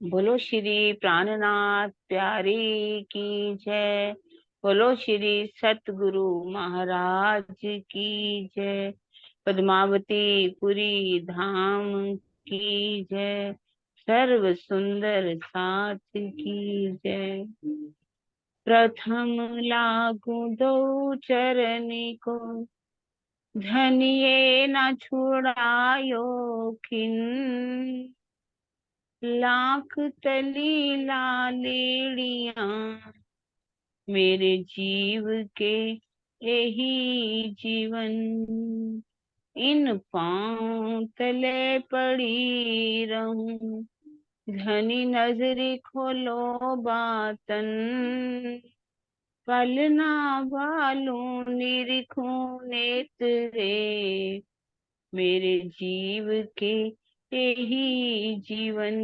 बोलो श्री प्राणनाथ प्यारे की जय। बोलो श्री सतगुरु महाराज की जय। पद्मावती पुरी धाम की जय। सर्व सुंदर साथ की जय। प्रथम लागू दो चरण को, धनिये न छुड़ायो खिन। लाख तली लालेड़िया, मेरे जीव के यही जीवन। इन पांव तले पड़ी रहूं, धनी नजरी खोलो बातन। पलना बालूं निरीखूं नेत्रे, मेरे जीव के यही जीवन।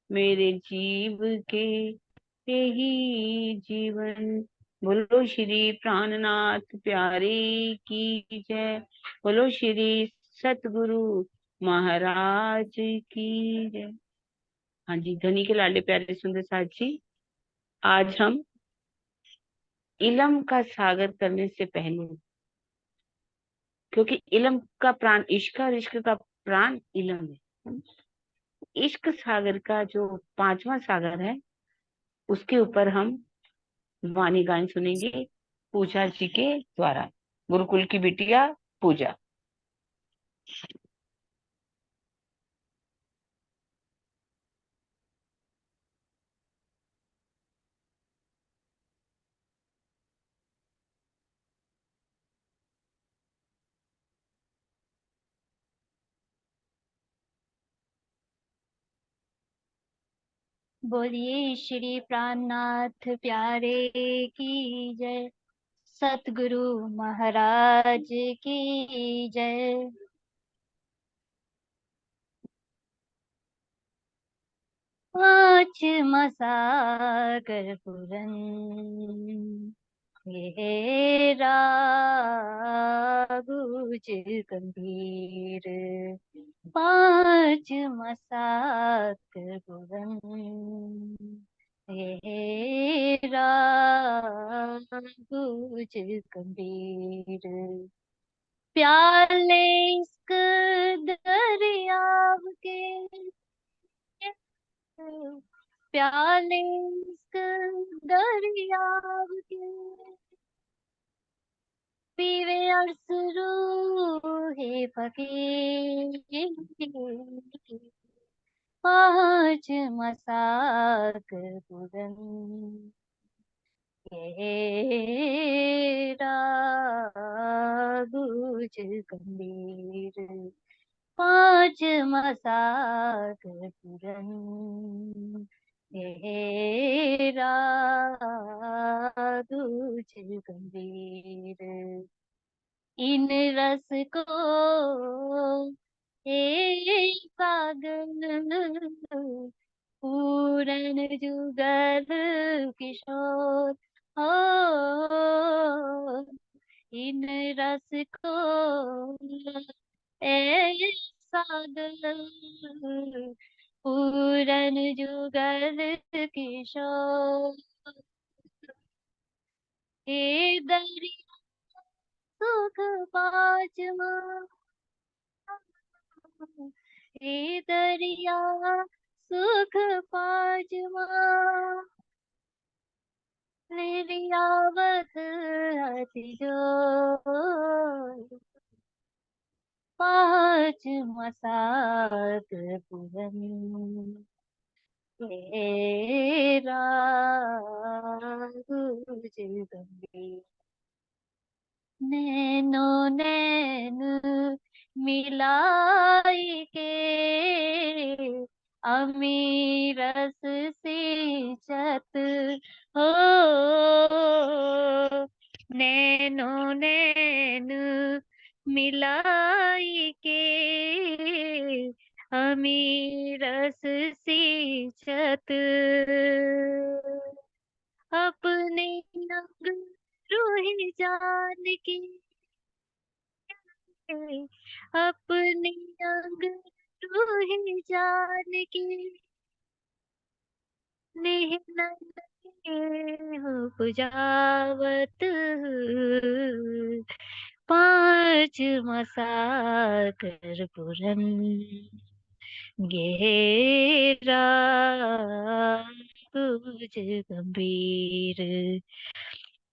मेरे जीव के यही जीवन। बोलो श्री प्राणनाथ प्यारे की जय। बोलो श्री सतगुरु महाराज की जय। हाँ जी, धनी के लाडले प्यारे सुंदर साथ जी, आज हम इलम का सागर करने से पहले, क्योंकि इलम का प्राण इश्क है और इश्क का प्राण इलम है। इश्क सागर का जो पांचवा सागर है, उसके ऊपर हम वाणी गान सुनेंगे पूजा जी के द्वारा। गुरुकुल की बिटिया पूजा। बोलिए श्री प्राणनाथ प्यारे की जय। सतगुरु महाराज की जय। पांच मसाकर पूरन, ये गुज गंभीर। पांच मसाकर पूरन, ये गुज गंभीर। प्याले इश्क दरियाव के, प्याले इश्क दरियाव के, पीवे अरस रूहे फकीर। पांच मसाक बुलंद, तेरा गुज गंभीर। पांच मसाक बुलंद, तेरा गुज गंभीर। इन रस को एक पागल, पूरन जुगल किशोर हो। इन रस को एक सागल, पूरन जुगल किशोर। हे दरिया सुख पाचमा, हे दरिया सुख पाचमा, निर्यावत अति जो। पांच मसाक पूरन, तेरा गुज गंभीर। नैनो नैन मिलाई के, अमीरस सींचत हो। नैनो नैन मिलाई के, अमीरस सींचत। अपने अंग रूह जान की, अपने अंग रूह जान की, नेह नयने हो बुझावत, पाँच मसाकर पुरन गहरा तुझ गंभीर।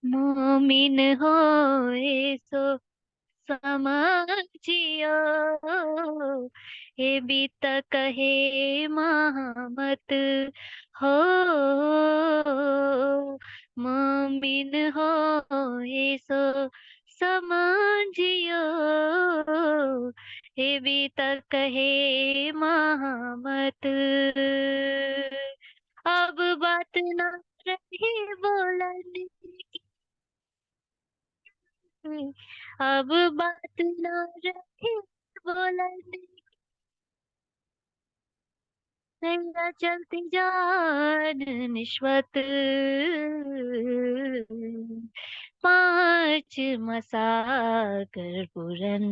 मोमिन होए सो समझियो, ये भी त कहे महमत हो। मोमिन होए सो समझियो, ये भी त कहे महमत। अब बात न रही बोलने की, अब बात न रही बोलने, नैया चलती जान निश्वत, पाँच मसाकर पुरन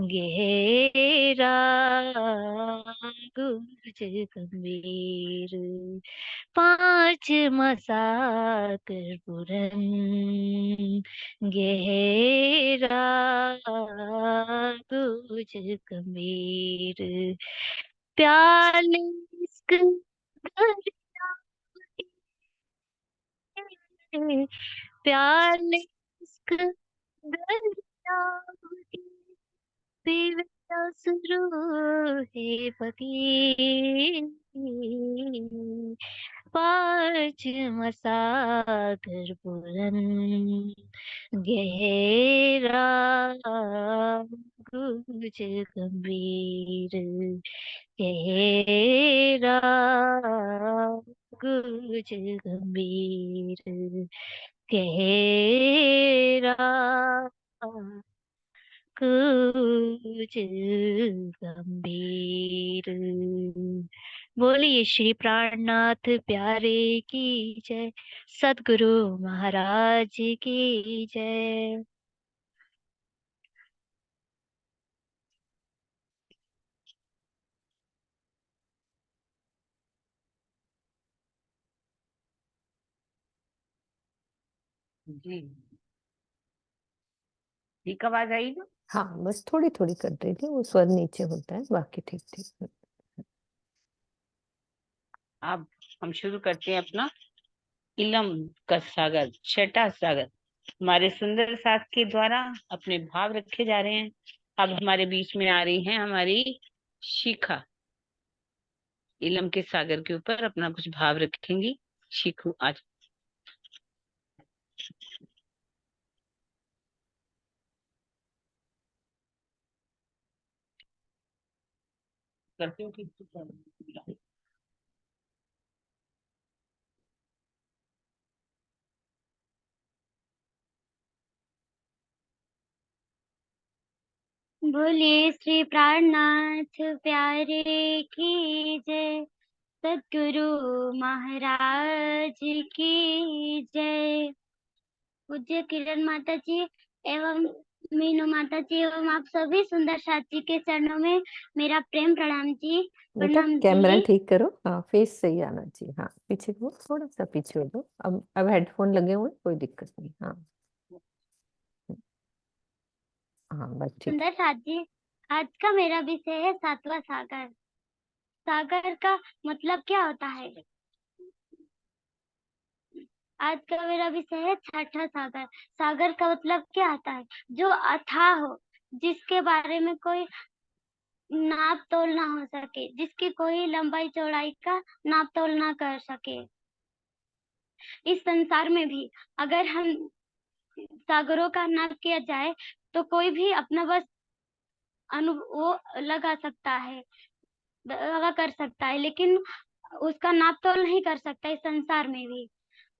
गहरा गुर्ज गंभीर। पाँच मसाकर पुरन गहरा गुर्ज गंभीर। प्याले इश्क दरिया के, प्याले इश्क दरिया के, पीवे असरू है फकीर। पाँच मसाकर पुरन गहरा गुज गंभीर। गहरा गुज गंभीर। गहरा कुछ गंभीर। बोलिए श्री प्राणनाथ प्यारे की जय, सद्गुरु महाराज की जय। जी, ठीक आवाज आई ना? हाँ, बस थोड़ी थोड़ी कर रही थी, वो स्वर नीचे होता है, बाकी ठीक ठीक। अब हम शुरू करते हैं अपना इलम का सागर, छठा सागर। हमारे सुंदर साथ के द्वारा अपने भाव रखे जा रहे हैं। अब हमारे बीच में आ रही है हमारी शिखा, इलम के सागर के ऊपर अपना कुछ भाव रखेंगी। शिखू आज करती हूँ कि बोलिए श्री प्राणनाथ प्यारे की जय, सद्गुरु महाराज की जय। पूज्य किरण माता जी एवं मीनू माता जी एवं आप सभी सुंदर साथ जी के चरणों में मेरा प्रेम प्रणाम जी। बेटा प्रणाम कैमरा जी। ठीक करो, हाँ फेस सही आना चाहिए। हाँ पीछे को थोड़ा सा पीछे हो दो। अब हेडफोन लगे हुए, कोई दिक्कत नहीं। हाँ हाँ बस ठीक। सुंदर साथ जी, आज का मेरा विषय है सातवां सागर। सागर का मतलब क्या होता है? आज का मेरा विषय है छठा सागर। सागर का मतलब क्या आता है? जो अथाह हो, जिसके बारे में कोई नाप तोल ना हो सके, जिसकी कोई लंबाई चौड़ाई का नाप तोल ना कर सके। इस संसार में भी अगर हम सागरों का नाप किया जाए तो कोई भी अपना बस वो लगा सकता है, लगा कर सकता है, लेकिन उसका नाप तोल नहीं कर सकता इस संसार में भी।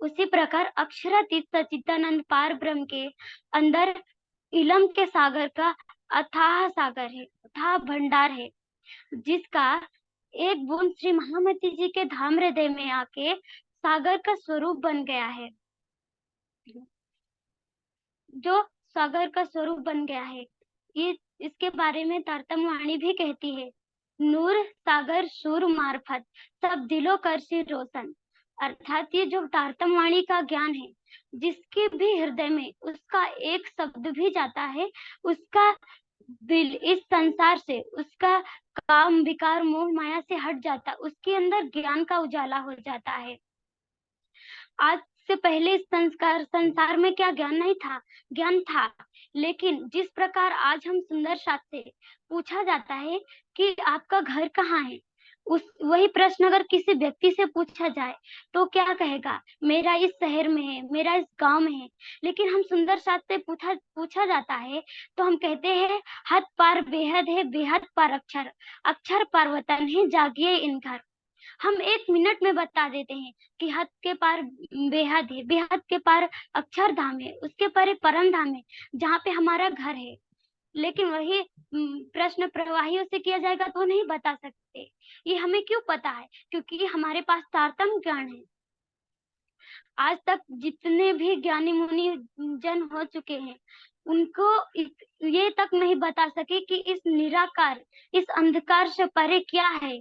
उसी प्रकार अक्षरातीत सच्चिदानंद पार ब्रह्म के अंदर इलम के सागर का अथाह सागर है, अथाह भंडार है, जिसका एक बूंद श्री महामती जी के धाम हृदय में आके सागर का स्वरूप बन गया है। जो सागर का स्वरूप बन गया है, ये इसके बारे में तारतम वाणी भी कहती है नूर सागर सुर मार्फत सब दिलो करसी रोशन। अर्थात ये जो तारतम वाणी का ज्ञान है, जिसके भी हृदय में उसका एक शब्द भी जाता है, उसका दिल इस संसार से, उसका काम विकार मोह माया से हट जाता, उसके अंदर ज्ञान का उजाला हो जाता है। आज से पहले इस संसार में क्या ज्ञान नहीं था? ज्ञान था, लेकिन जिस प्रकार आज हम सुंदर साथ से पूछा जाता है कि आपका घर कहाँ है, वही प्रश्न अगर किसी व्यक्ति से पूछा जाए तो क्या कहेगा? मेरा इस शहर में है, मेरा इस गांव में है। लेकिन हम सुंदर साथ से पूछा जाता है तो हम कहते हैं हद पार बेहद है, बेहद पार अक्षर, अक्षर पार वतन है, जागिए इन घर। हम 1 मिनट में बता देते हैं कि हद के पार बेहद है, बेहद के पार अक्षरधाम है, उसके परे परम धाम है, जहाँ पे हमारा घर है। लेकिन वही प्रश्न प्रवाहियों से किया जाएगा तो नहीं बता सकते। ये हमें क्यों पता है? क्योंकि हमारे पास तारतम्य ज्ञान है। आज तक जितने भी ज्ञानी मुनि जन हो चुके हैं, उनको ये तक नहीं बता सके कि इस निराकार, इस अंधकार से परे क्या है।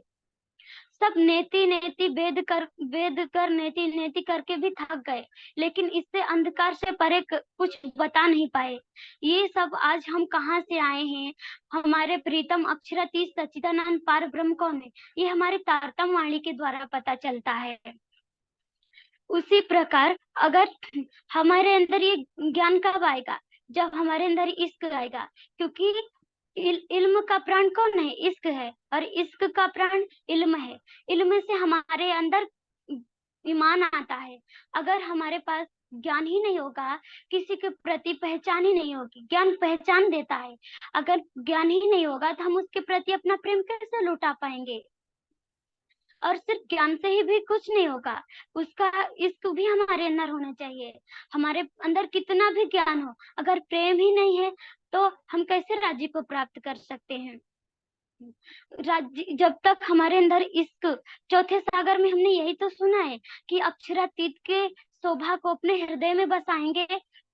सब नेति नेति वेद कर नेति नेति करके भी थक गए, लेकिन इससे अंधकार से परे कुछ बता नहीं पाए। ये सब आज हम कहाँ से आए हैं? हमारे प्रीतम अक्षरातीत सच्चिदानंद पार ब्रह्म कौन है? ये हमारे तारतम वाणी के द्वारा पता चलता है। उसी प्रकार अगर हमारे अंदर ये ज्ञान कब आएगा? जब हमारे अंदर इश्क आएगा, क्योंकि इल्म का प्राण कौन है? इश्क है, और इश्क का प्राण इल्म है। इल्म से हमारे अंदर ईमान आता है। अगर हमारे पास ज्ञान ही नहीं होगा, किसी के प्रति पहचान ही नहीं होगी। ज्ञान पहचान देता है, अगर ज्ञान ही नहीं होगा तो हम उसके प्रति अपना प्रेम कैसे लुटा पाएंगे? और सिर्फ ज्ञान से ही भी कुछ नहीं होगा, उसका इश्क भी हमारे अंदर होना चाहिए। हमारे अंदर कितना भी ज्ञान हो, अगर प्रेम ही नहीं है तो हम कैसे राज्य को प्राप्त कर सकते हैं? राज्य जब तक हमारे अंदर इश्क, चौथे सागर में हमने यही तो सुना है कि अक्षरातीत के शोभा को अपने हृदय में बसाएंगे,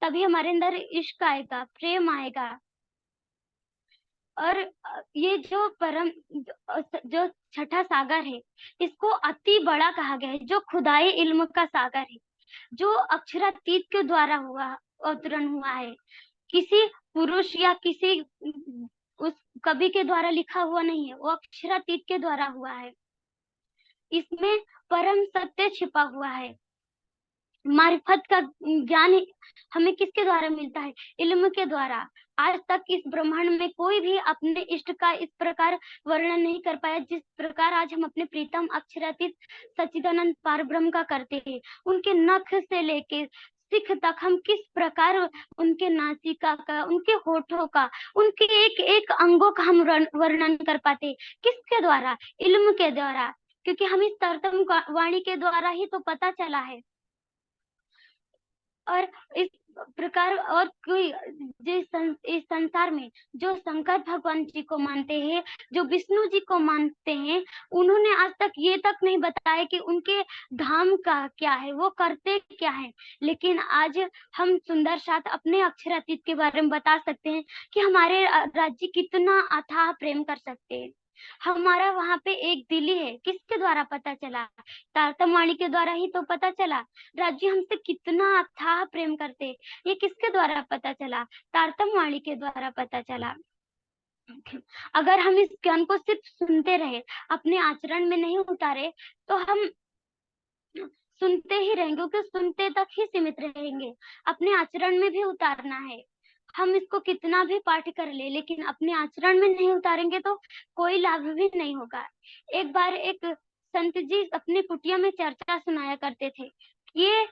तभी हमारे अंदर इश्क आएगा, प्रेम आएगा। और ये जो परम जो छठा सागर है, इसको अति बड़ा कहा गया है, जो खुदाई इल्म का सागर है, जो अक्षरातीत के द्वारा हुआ अवतरण हुआ है। किसी पुरुष या किसी उस कवि के द्वारा लिखा हुआ नहीं है, वो अक्षरातीत के द्वारा हुआ है। इसमें परम सत्य छिपा हुआ है। मारिफत का ज्ञान हमें किसके द्वारा मिलता है? इल्म के द्वारा। आज तक इस ब्रह्मांड में कोई भी अपने इष्ट का इस प्रकार वर्णन नहीं कर पाया, जिस प्रकार आज हम अपने प्रीतम अक्षरातीत सच्चिदानंद पारब्रह्म का करते हैं। उनके नख से लेके सिख तक हम किस प्रकार उनके नासिका का, उनके होठों का, उनके एक एक अंगों का हम वर्णन कर पाते। किसके द्वारा? इल्म के द्वारा, क्योंकि हम इस तारतम वाणी के द्वारा ही तो पता चला है। और इस प्रकार और कोई इस संसार में जो शंकर भगवान जी को मानते हैं, जो विष्णु जी को मानते हैं, उन्होंने आज तक ये तक नहीं बताया कि उनके धाम का क्या है, वो करते क्या है। लेकिन आज हम सुंदर साथ अपने अक्षरातीत के बारे में बता सकते हैं कि हमारे राज्य कितना अथाह प्रेम कर सकते हैं। हमारा वहां पे एक दिली है, किसके द्वारा पता चला? तारतम वाणी के द्वारा ही तो पता चला। राज्य हमसे कितना अथाह प्रेम करते, ये किसके द्वारा पता चला? तारतम वाणी के द्वारा पता चला। अगर हम इस ज्ञान को सिर्फ सुनते रहे, अपने आचरण में नहीं उतारे, तो हम सुनते ही रहेंगे, क्योंकि सुनते तक ही सीमित रहेंगे। अपने आचरण में भी उतारना है। हम इसको कितना भी पाठ कर ले, लेकिन अपने आचरण में नहीं उतारेंगे तो कोई लाभ भी नहीं होगा। एक बार एक संत जी अपनी कुटिया में चर्चा सुनाया करते थे, ये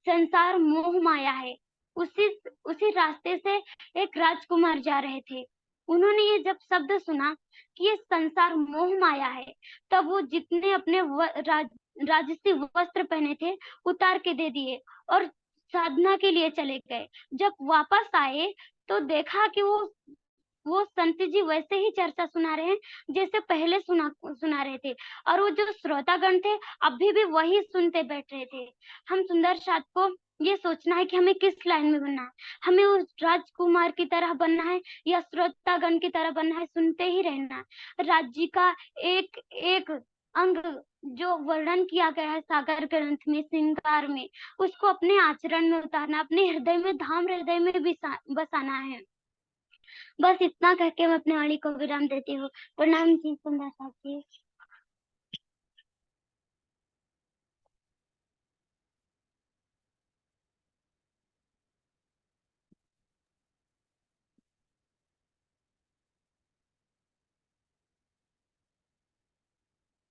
संसार मोह माया है। उसी रास्ते से एक राजकुमार जा रहे थे। उन्होंने ये जब शब्द सुना कि ये संसार मोह माया है, तब वो जितने अपने राजसी वस्त्र पहने थे उतार के दे दिए और साधना के लिए चले गए। जब वापस आए तो देखा कि वो संत जी वैसे ही चर्चा सुना रहे हैं जैसे पहले सुना रहे थे, और वो जो श्रोतागण थे अभी भी वही सुनते बैठ रहे थे। हम सुंदर साथ को ये सोचना है कि हमें किस लाइन में बनना है। हमें उस राजकुमार की तरह बनना है या श्रोतागण की तरह बनना है, सुनते ही रहना है। राज्य का एक एक अंग जो वर्णन किया गया है सागर ग्रंथ में, श्रृंगार में, उसको अपने आचरण में उतारना, अपने हृदय में, धाम हृदय में बसाना है। बस इतना कह के मैं अपने वाणी को विराम देती हूँ। प्रणाम जी सुंदर साथ जी।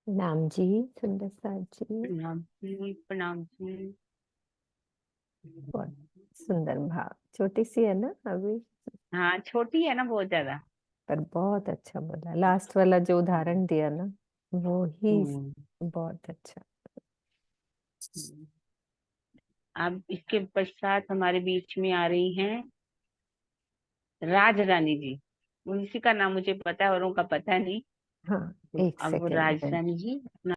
नाम जी सुंदर साथ जी। प्रणाम जी, प्रणाम जी। बहुत सुंदर भाव, छोटी सी है ना अभी, हाँ, छोटी है ना बहुत ज्यादा। पर बहुत अच्छा बोला। लास्ट वाला जो उदाहरण दिया ना, वो ही हम्म। बहुत अच्छा। अब इसके पश्चात हमारे बीच में आ रही हैं राज रानी जी। उसी का नाम मुझे पता है, औरों का पता नहीं। हाँ, तो एक अब सेकेंड राज में। रानी जी अपना।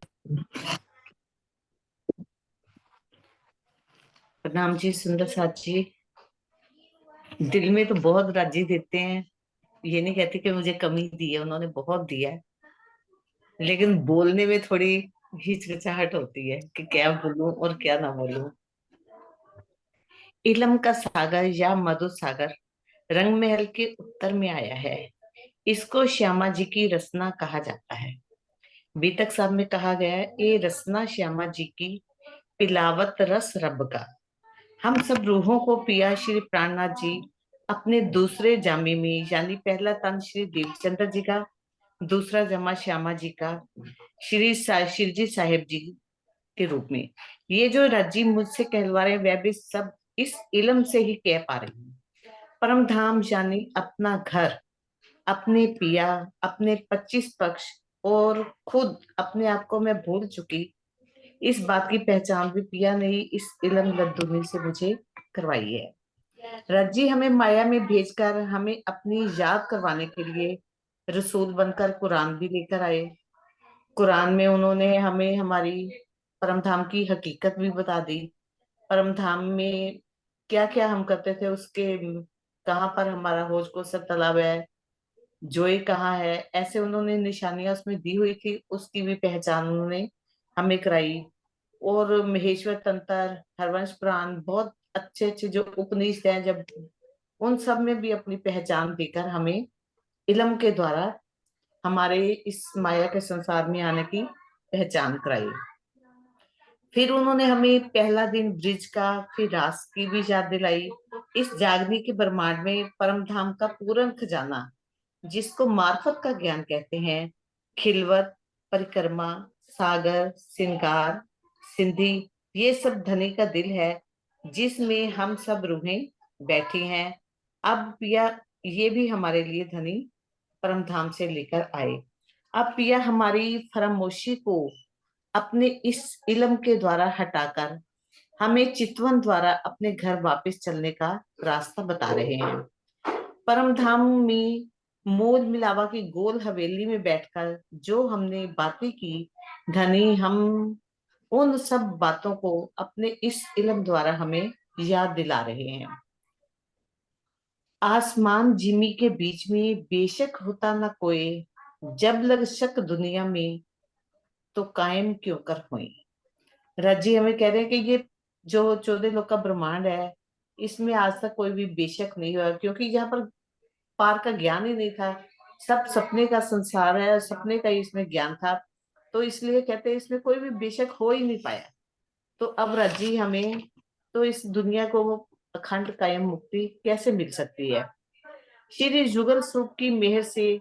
प्रणाम जी सुंदर साथ जी। दिल में तो बहुत राजी देते हैं, ये नहीं कहते कि मुझे कमी दी है, उन्होंने बहुत दिया है, लेकिन बोलने में थोड़ी हिचकिचाहट होती है कि क्या बोलूं और क्या ना बोलूं। इलम का सागर या मधु सागर रंग महल के उत्तर में आया है। इसको श्यामा जी की रसना कहा जाता है। बीतक साहब में कहा गया है, ये रसना श्यामा जी की पिलावत रस रब का। हम सब रूहों को पिया श्री प्राणनाथ जी अपने दूसरे जामी में, यानी पहला तन श्री देवचंद्र जी का, दूसरा जमा श्यामा जी का, शिरजी साहिब जी के रूप में। ये जो रज्जी मुझसे कहलवा रहे हैं, वह भी सब इस इल्म से ही कह पा रही हूँ। परम धाम यानी अपना घर, अपने पिया, अपने 25 पक्ष और खुद अपने आप को मैं भूल चुकी। इस बात की पहचान भी पिया ने ही इस इलम लद्दुनी से मुझे करवाई है। रज्जी हमें माया में भेजकर हमें अपनी याद करवाने के लिए रसूल बनकर कुरान भी लेकर आए। कुरान में उन्होंने हमें हमारी परम धाम की हकीकत भी बता दी। परम धाम में क्या क्या हम करते थे, उसके कहाँ पर हमारा हौज कौसर तालाब है, जोई कहाँ है, ऐसे उन्होंने निशानियां उसमें दी हुई थी, उसकी भी पहचान उन्होंने हमें कराई। और महेश्वर तंत्र, हरवंश पुराण, बहुत अच्छे अच्छे जो उपनिषद हैं, जब उन सब में भी अपनी पहचान देकर हमें इल्म के द्वारा हमारे इस माया के संसार में आने की पहचान कराई। फिर उन्होंने हमें पहला दिन ब्रिज का, फिर रास की भी याद दिलाई। इस जागने के ब्रह्मांड में परम धाम का पूर्ण खजाना, जिसको मार्फत का ज्ञान कहते हैं, खिलवत, परिक्रमा, सागर, श्रृंगार, सिंधी, ये सब धनी का दिल है, जिसमें हम सब रूहें बैठी हैं। अब ये भी हमारे लिए धनी परम धाम से लेकर आए। अब पिया हमारी फरामोशी को अपने इस इल्म के द्वारा हटाकर हमें चितवन द्वारा अपने घर वापस चलने का रास्ता बता रहे हैं। परम धाम में मोल मिलावा की गोल हवेली में बैठकर जो हमने बातें की, धनी हम उन सब बातों को अपने इस इल्म द्वारा हमें याद दिला रहे हैं। आसमान जिमी के बीच में बेशक होता न कोई, जब लग शक दुनिया में तो कायम क्यों कर हुई। रज्जी हमें कह रहे हैं कि ये जो 14 लोग का ब्रह्मांड है, इसमें आज तक कोई भी बेशक नहीं हुआ, क्योंकि यहाँ पर पार का ज्ञान ही नहीं था। सब सपने का संसार है, सपने का ही इसमें ज्ञान था, तो इसलिए कहते हैं इसमें कोई भी बेशक हो ही नहीं पाया। तो अब रज्जी हमें तो इस दुनिया को अखंड कायम मुक्ति कैसे मिल सकती है। श्री जुगल स्वरूप की मेहर से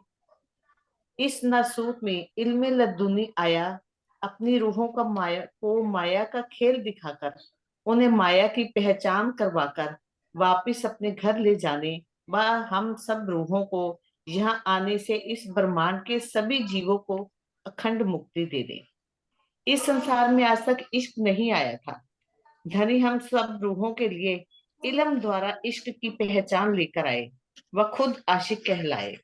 इस नासूत में इल्मे लद्दुनी आया, अपनी रूहों का माया का खेल दिखाकर, उन्हें माया की पहचान करवाकर वापिस अपने घर ले जाने व हम सब रूहों को यहाँ आने से इस ब्रह्मांड के सभी जीवों को अखंड मुक्ति दे दे। इस संसार में आज तक इश्क नहीं आया था। धनी हम सब रूहों के लिए इल्म द्वारा इश्क की पहचान लेकर आए, वह खुद आशिक कहलाए।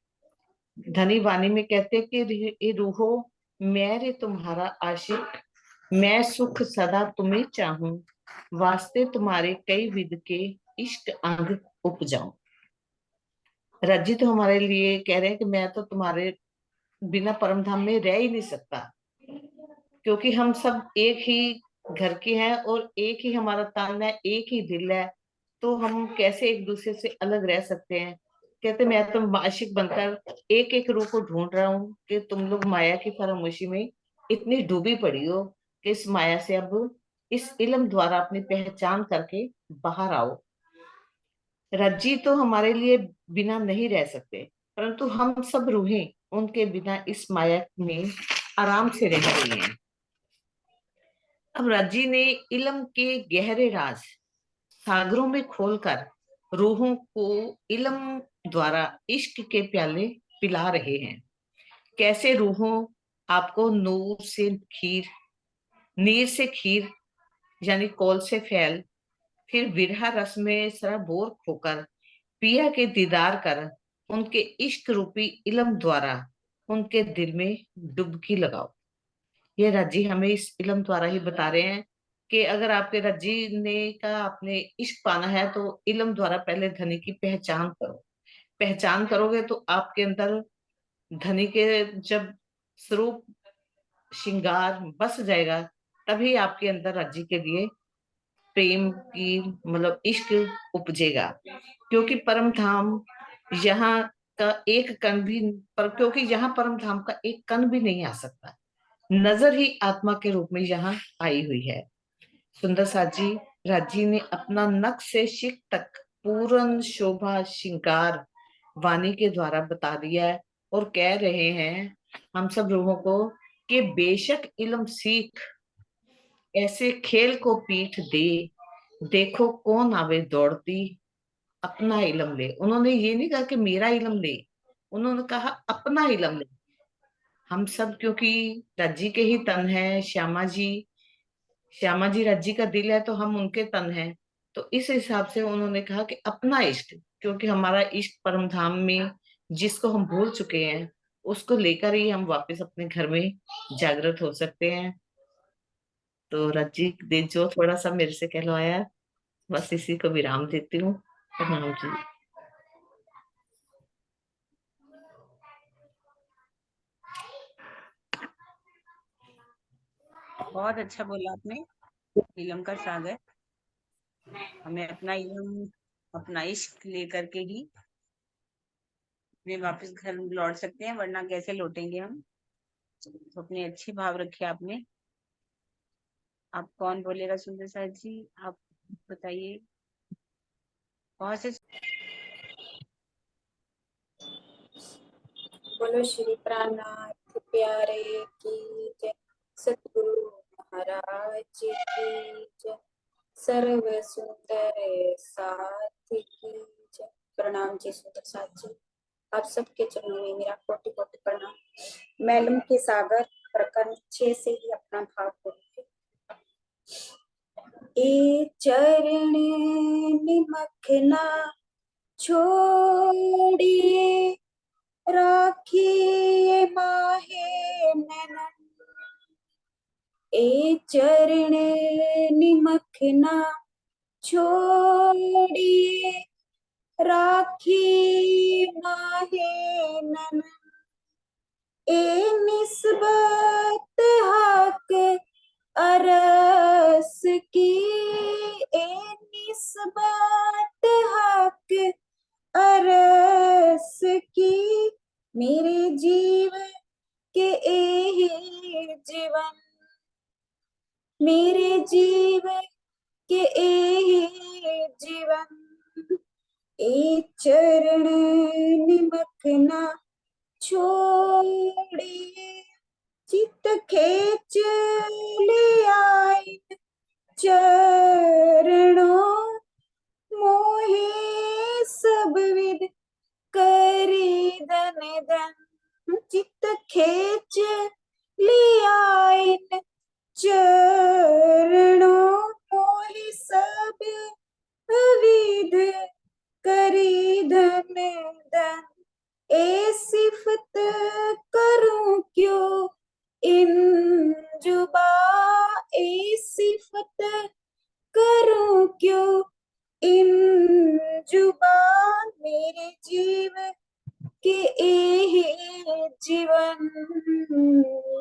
धनी वाणी में कहते कि ये रूहो मैं रे तुम्हारा आशिक, मैं सुख सदा तुम्हें चाहूं, वास्ते तुम्हारे कई विध के इष्ट अंग उपजाऊं। रज्जी तो हमारे लिए कह रहे हैं कि मैं तो तुम्हारे बिना परम धाम में रह ही नहीं सकता, क्योंकि हम सब एक ही घर के हैं और एक ही हमारा तन है, एक ही दिल है, तो हम कैसे एक दूसरे से अलग रह सकते हैं। कहते मैं तो आशिक बनकर एक एक रूप को ढूंढ रहा हूँ कि तुम लोग माया की फरामोशी में इतनी डूबी पड़ी हो कि इस माया से अब इस इल्म द्वारा अपनी पहचान करके बाहर आओ। रज्जी तो हमारे लिए बिना नहीं रह सकते, परंतु हम सब रूहें उनके बिना इस माया में आराम से रह रही हैं। अब रज्जी ने इल्म के गहरे राज सागरों में खोलकर रूहों को इल्म द्वारा इश्क के प्याले पिला रहे हैं। कैसे रूहों आपको नीर से खीर यानी कौल से फैल, फिर विरहा रस में सराबोर खोकर पिया के दीदार कर उनके इश्क रूपी इल्म द्वारा उनके दिल में डुबकी लगाओ। ये रज्जी हमें इस इल्म द्वारा ही बता रहे हैं कि अगर आपके रज्जी ने का आपने इश्क पाना है तो इल्म द्वारा पहले धनी की पहचान करो। पहचान करोगे तो आपके अंदर धनी के जब स्वरूप श्रृंगार बस जाएगा, तभी आपके अंदर रज्जी के लिए प्रेम की मतलब इश्क उपजेगा। क्योंकि परम धाम यहाँ का एक कण भी पर क्योंकि यहाँ परम धाम का एक कण भी नहीं आ सकता। नजर ही आत्मा के रूप में यहाँ आई हुई है। सुंदर साजी राजी ने अपना नख से शिख तक पूर्ण शोभा श्रृंगार वाणी के द्वारा बता दिया है और कह रहे हैं हम सब लोगों को कि बेशक इल्म सीख, ऐसे खेल को पीठ दे, देखो कौन आवे दौड़ती, अपना इल्म ले। उन्होंने ये नहीं कहा कि मेरा इल्म ले, उन्होंने कहा अपना इल्म ले। हम सब क्योंकि रज्जी के ही तन है, श्यामा जी रज्जी का दिल है, तो हम उनके तन हैं। तो इस हिसाब से उन्होंने कहा कि अपना इष्ट, क्योंकि हमारा इष्ट परम धाम में जिसको हम भूल चुके हैं उसको लेकर ही हम वापस अपने घर में जागृत हो सकते हैं। तो रज्जी ने जो थोड़ा सा मेरे से कहलवाया, बस इसी को विराम देती हूँ। प्रणाम जी। बहुत अच्छा बोला आपने। इलम का सागर, हमें अपना इलम, अपना इश्क लेकर के ही वे वापस घर लौट सकते हैं, वरना कैसे लौटेंगे हम। तो अपने अच्छे भाव रखे आपने। आप कौन बोलेगा सुंदर साथ जी, आप बताइए। बहुत से बोलो श्री प्राणनाथ प्यारे की जय, सतगुरु महाराज की जय, सर्व सुंदर साथ की जय। प्रणाम जी सुंदर साथ जी, आप सबके चरणों में मेरा कोटि कोटि प्रणाम। मैलम के सागर प्रकरण 6 से ही अपना भाव बोलते। ए चरण निमखना छोड़िए, राखिए माहे नैनन। ए चरण निमखना छोड़िए, राखी माहे नैनन। ए निस्बत हक अरस की, ए निस्बत हक अरस की, मेरे जीव के एही जीवन, मेरे जीव के एही जीवन। ए चरण निमखना छोड़िए, चित खेच ले आए चरणों, मोहे सब विद करी धन धन। चित खेच ले आए चरणों, मोहे सब विद करी धन धन। ए सिफत करूं क्यों इन जुबा, ए सिफत एही जीवन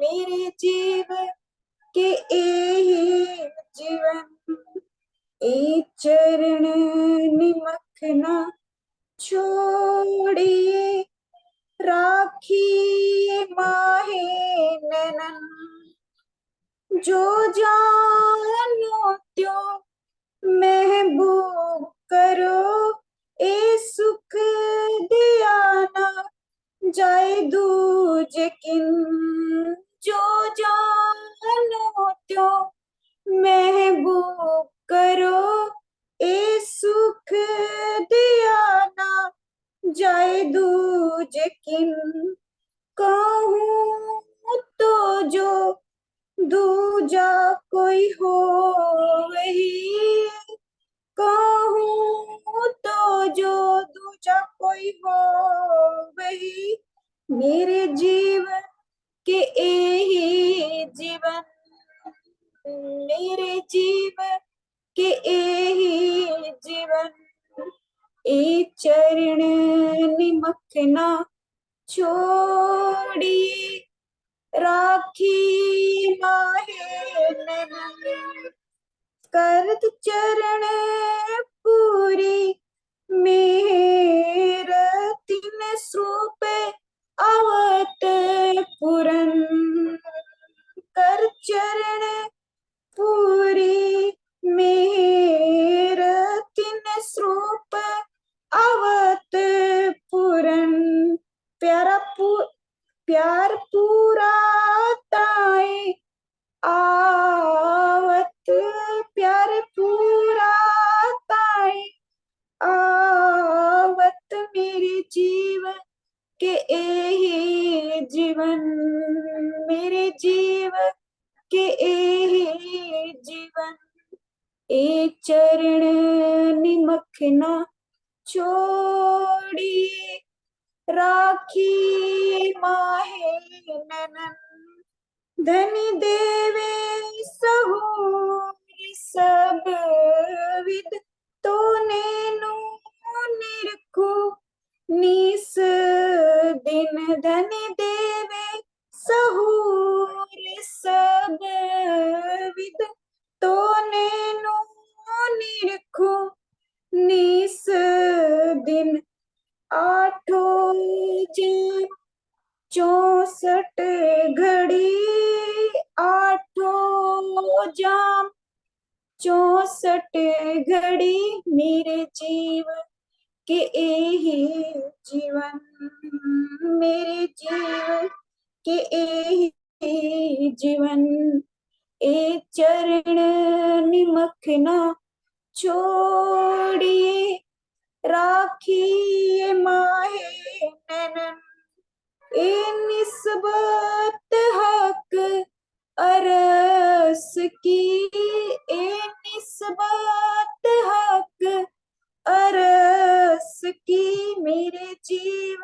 मेरे जीव के एही जीवन ए चरण निमखना छोड़िए राखी माहे नैनन जो जानो त्यों महबूब करो ए सुख दिया ना जाए दूजे किन जो जानो त्यों महबूब करो ए सुख दिया ना जाए दूजे किन कहूँ तो जो दूजा कोई हो वही कहूँ तो जो दूजा कोई हो वही मेरे जीवन के एही जीवन मेरे जीवन के एही जीवन ए चरण निमखना छोड़ी राखी माहे नैनन करत चरण पूरी मेर तीन सूप आवत पुरन कर चरण पूरी मेर तीन स्वरूप आवत पुरन प्यार पूरा ताए आवत प्यार पूरा ताए आवत मेरे जीवन के एही जीवन मेरे जीवन के एही जीवन ए चरण निमखना छोड़ी राखी माहे नैनन धनी देवे सहूरी सब विद तो नैनु निरखो निस दिन धनी देवे सहूरी सब विद तो नैनु निरखो निस दिन आठों जाम 64 घड़ी आठों जाम 64 घड़ी मेरे जीव के एही जीवन मेरे जीव के एही जीवन ए चरण निमखना छोड़िए राखी माहे नैनन ए निस्बत हक अरस की ए निस्बत हक अरस की मेरे जीव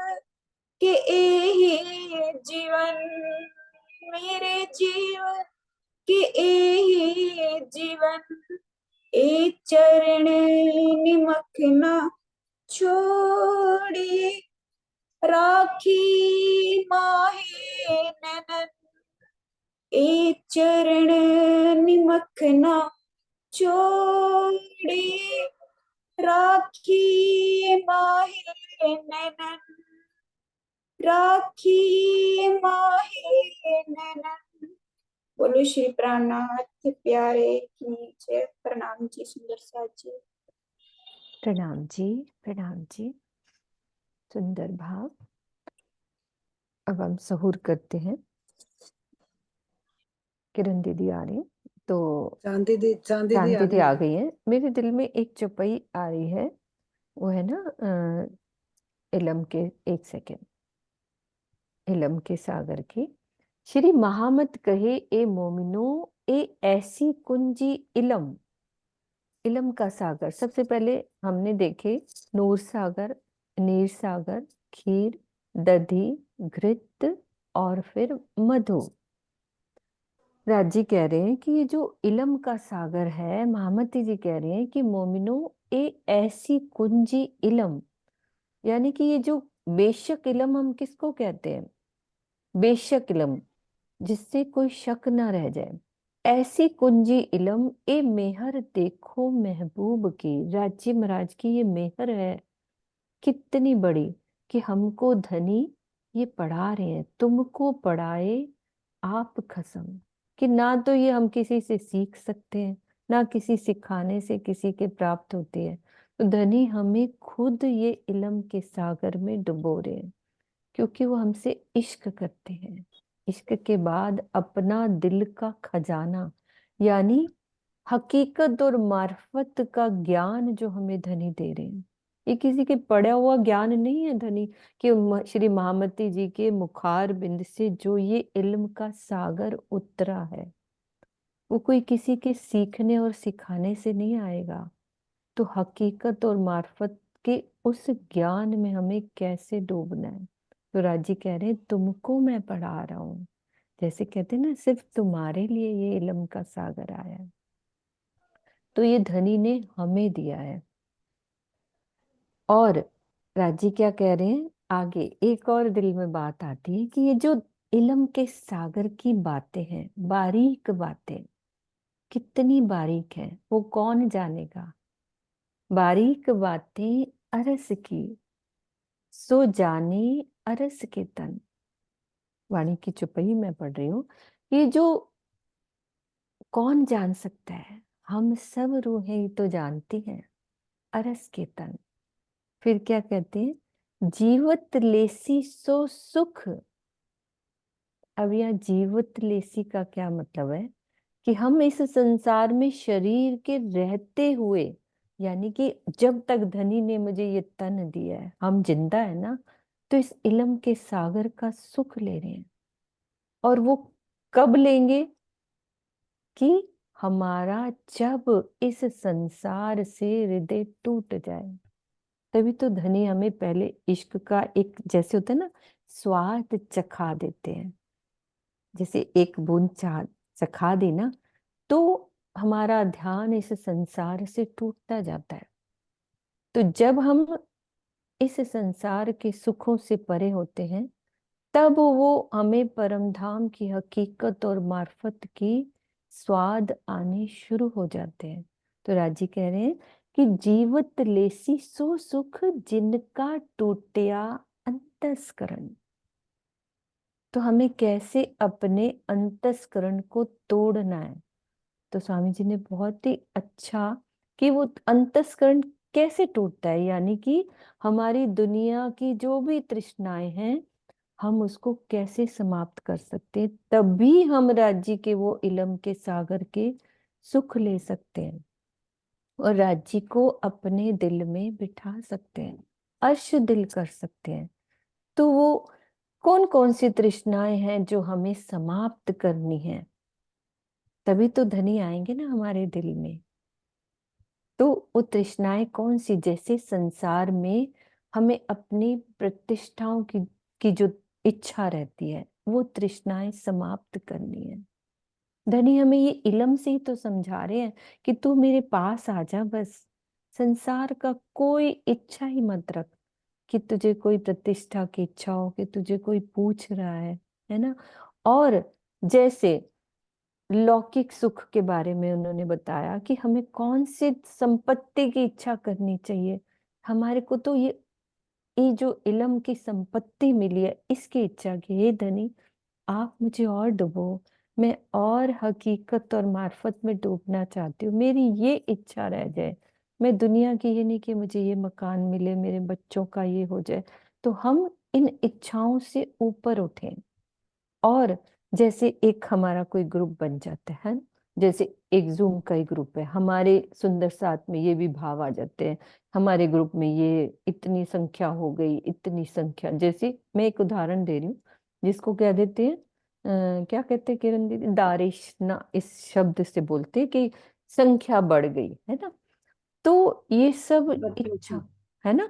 के एही जीवन मेरे जीव के एही जीवन ए चरण निमखना छोड़िए राखी माहे नैनन ए चरण निमखना छोड़िए राखी माहे नैनन राखी माहे नैनन बोलो श्री प्राणनाथ प्यारे की जय। प्रणाम जी सुंदर साथ जी। प्रणाम जी, प्रणाम जी। सुंदर भाव। अब हम सहूर करते हैं। किरण दीदी आ रही हैं, तो चांदी दी दीदी आ गई हैं। मेरे दिल में एक चौपाई आ रही है, वो है ना इलम के, एक सेकेंड, इलम के सागर की। श्री महामत कहे ए मोमिनो ए ऐसी कुंजी इलम। इलम का सागर, सबसे पहले हमने देखे नूर सागर, नीर सागर, खीर, दधी, घृत और फिर मधु। राजी कह रहे हैं कि ये जो इलम का सागर है, महामती जी कह रहे हैं कि मोमिनो ए ऐसी कुंजी इलम, यानी कि ये जो बेशक इलम हम किसको कहते हैं? बेशक इलम, जिससे कोई शक ना रह जाए। ऐसी कुंजी इलम ए मेहर देखो महबूब की। राज्य महाराज की ये मेहर है कितनी बड़ी कि हमको धनी ये पढ़ा रहे हैं। तुमको पढ़ाए आप कसम, कि ना तो ये हम किसी से सीख सकते हैं, ना किसी सिखाने से किसी के प्राप्त होती है। तो धनी हमें खुद ये इल्म के सागर में डुबो रहे हैं, क्योंकि वो हमसे इश्क करते हैं। इश्क के बाद अपना दिल का खजाना, यानी हकीकत और मार्फत का ज्ञान जो हमें धनी दे रहे हैं। ये किसी के पढ़ा हुआ ज्ञान नहीं है धनी, कि श्री महामती जी के मुखार बिंद से जो ये इल्म का सागर उतरा है, वो कोई किसी के सीखने और सिखाने से नहीं आएगा। तो हकीकत और मार्फत के उस ज्ञान में हमें कैसे डूबना है। तो राजी कह रहे हैं तुमको मैं पढ़ा रहा हूँ। जैसे कहते हैं ना, सिर्फ तुम्हारे लिए ये इल्म का सागर आया है। तो ये धनी ने हमें दिया है। और राजी क्या कह रहे हैं आगे, एक और दिल में बात आती है कि ये जो इल्म के सागर की बातें हैं, बारीक बातें, कितनी बारीक है वो कौन जानेगा। बारीक बातें अरस की, सो जाने अरस के तन। वाणी की चौपाई मैं पढ़ रही हूँ। ये जो कौन जान सकता है, हम सब रूहें तो जानती हैं अरस के तन। फिर क्या कहते हैं, जीवत लेसी सो सुख। अब यह जीवत लेसी का क्या मतलब है, कि हम इस संसार में शरीर के रहते हुए, यानी कि जब तक धनी ने मुझे ये तन दिया है, हम जिंदा है ना, तो इस इल्म के सागर का सुख ले रहे हैं। और वो कब लेंगे, कि हमारा जब इस संसार से हृदय टूट जाए। तभी तो धनी हमें पहले इश्क का एक, जैसे होता है ना, स्वाद चखा देते हैं। जैसे एक बूंद चखा दी ना, तो हमारा ध्यान इस संसार से टूटता जाता है। तो जब हम इस संसार के सुखों से परे होते हैं, तब वो हमें परम धाम की हकीकत और मार्फत की स्वाद आने शुरू हो जाते हैं। तो राजी कह रहे हैं कि जीवत लेसी सो सुख, जिनका टूटिया अंतस्करण। तो हमें कैसे अपने अंतस्करण को तोड़ना है। तो स्वामी जी ने बहुत ही अच्छा, कि वो अंतस्करण कैसे टूटता है, यानी कि हमारी दुनिया की जो भी तृष्णाएं हैं, हम उसको कैसे समाप्त कर सकते हैं। तभी हम राज्य के वो इल्म के सागर के सुख ले सकते हैं, और राज्य को अपने दिल में बिठा सकते हैं, अर्श दिल कर सकते हैं। तो वो कौन कौन सी तृष्णाएं हैं जो हमें समाप्त करनी है, तभी तो धनी आएंगे ना हमारे दिल में। तो वो तृष्णाएं कौन सी, जैसे संसार में हमें अपनी प्रतिष्ठाओं की जो इच्छा रहती है, वो तृष्णाएं समाप्त करनी है। धनी हमें ये इल्म से ही तो समझा रहे हैं कि तू मेरे पास आ जा, बस संसार का कोई इच्छा ही मत रख, कि तुझे कोई प्रतिष्ठा की इच्छा हो, कि तुझे कोई पूछ रहा है ना। और जैसे लौकिक सुख के बारे में उन्होंने बताया कि हमें कौन सी संपत्ति की इच्छा करनी चाहिए। हमारे को तो ये जो इल्म की संपत्ति मिली है, इसकी इच्छा की, हे धनी आप मुझे और डुबो, मैं और हकीकत और मार्फत में डूबना चाहती हूँ, मेरी ये इच्छा रह जाए। मैं दुनिया की ये नहीं कि मुझे ये मकान मिले, मेरे बच्चों का ये हो जाए। तो हम इन इच्छाओं से ऊपर उठें। और जैसे एक हमारा कोई ग्रुप बन जाता है ना, जैसे एक जूम का ही ग्रुप है, हमारे सुंदर साथ में ये भी भाव आ जाते हैं, हमारे ग्रुप में ये इतनी संख्या हो गई, इतनी संख्या। जैसे मैं एक उदाहरण दे रही हूँ, जिसको क्या देते हैं, क्या कहते हैं किरण दीदी, दारिशना इस शब्द से बोलते हैं कि संख्या बढ़ गई है ना। तो ये सब इच्छा है ना,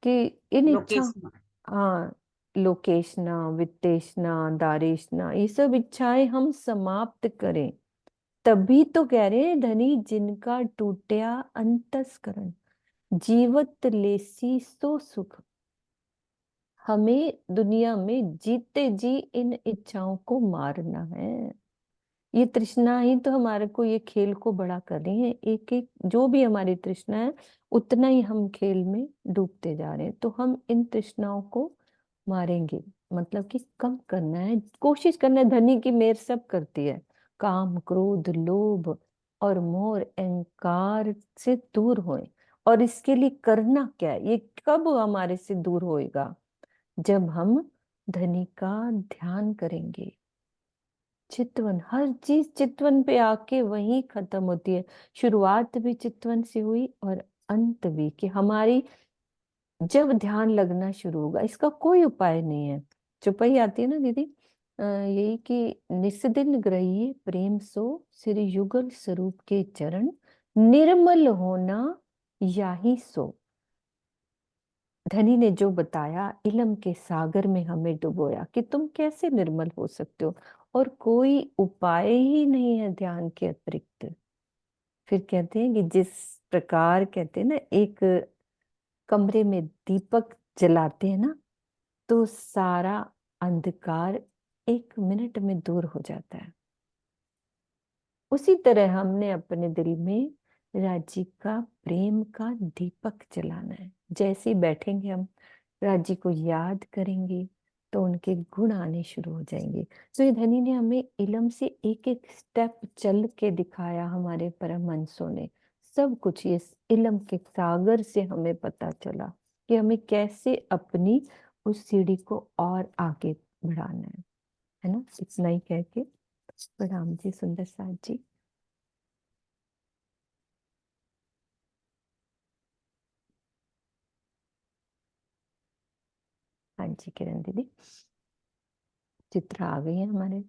कि इन इच्छा, लोकेशन। हाँ, लोकेशना, वित्तेशना, दारेशना, ये सब इच्छाएं हम समाप्त करें। तभी तो कह रहे हैं धनी जिनका टूटया अंतस्करण, जीवत लेसी सो सुख। हमें दुनिया में जीते जी इन इच्छाओं को मारना है। ये तृष्णा ही तो हमारे को ये खेल को बड़ा कर रही है। एक एक जो भी हमारी तृष्णा है उतना ही हम खेल में डूबते जा रहे हैं। तो हम इन तृष्णाओं को मारेंगे, मतलब कि कम करना है, कोशिश करना है। धनी की मेर सब करती है। काम क्रोध लोभ और मोह अहंकार से दूर होए। और इसके लिए करना क्या है, ये कब हमारे से दूर होएगा? जब हम धनी का ध्यान करेंगे। चितवन, हर चीज चितवन पे आके वहीं खत्म होती है। शुरुआत भी चितवन से हुई और अंत भी, कि हमारी जब ध्यान लगना शुरू होगा। इसका कोई उपाय नहीं है। चुपाई आती है ना दीदी, यही कि निस्दिन ग्रहिए प्रेम सो, श्री युगल स्वरूप के चरण, निर्मल होना याही सो। धनी ने जो बताया, इलम के सागर में हमें डुबोया कि तुम कैसे निर्मल हो सकते हो, और कोई उपाय ही नहीं है ध्यान के अतिरिक्त। फिर कहते हैं कि जिस प्रकार, कहते हैं ना, एक कमरे में दीपक जलाते हैं ना, तो सारा अंधकार 1 मिनट में दूर हो जाता है। उसी तरह हमने अपने दिल में राज्य का प्रेम का दीपक जलाना है। जैसे ही बैठेंगे हम राज्य को याद करेंगे तो उनके गुण आने शुरू हो जाएंगे। तो ये धनी ने हमें इलम से एक एक स्टेप चल के दिखाया। हमारे परमहंसों ने सब कुछ ये इलम के सागर से हमें पता चला कि हमें कैसे अपनी उस सीढ़ी को और आगे बढ़ाना है ना। इतना ही कह के प्रणाम जी सुंदर साथ जी। हाँ जी किरण दीदी, चित्र आ गई है हमारे।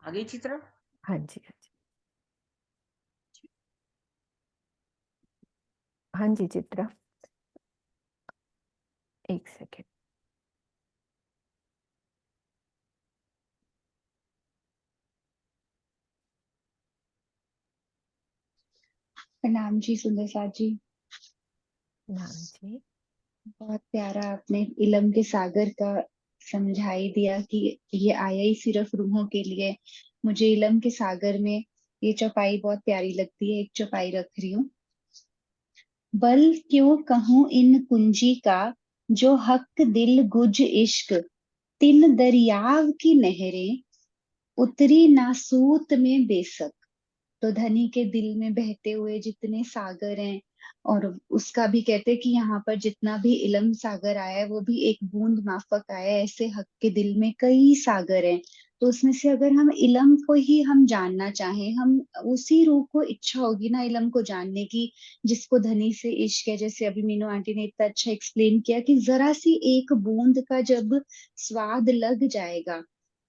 आगे चित्र। हाँ जी हाँ जी। हाँ जी चित्रा, एक सेकेंड। प्रणाम जी सुंदर साथ जी। नाम जी। बहुत प्यारा आपने इलम के सागर का समझाई दिया कि ये आया ही सिर्फ रूहों के लिए। मुझे इलम के सागर में ये चौपाई बहुत प्यारी लगती है। एक चौपाई रख रही हूँ। बल क्यों कहूँ इन कुंजी का, जो हक दिल गुज इश्क, तिन दरियाव की नहरें, उतरी नासूत में बेसक। तो धनी के दिल में बहते हुए जितने सागर हैं, और उसका भी कहते हैं कि यहाँ पर जितना भी इलम सागर आया है वो भी एक बूंद माफक आया है। ऐसे हक के दिल में कई सागर हैं। तो उसमें से अगर हम इलम को ही हम जानना चाहें, हम उसी रूह को इच्छा होगी ना इलम को जानने की, जिसको धनी से इश्क है। जैसे अभी मीनू आंटी ने इतना अच्छा एक्सप्लेन किया कि जरा सी एक बूंद का जब स्वाद लग जाएगा,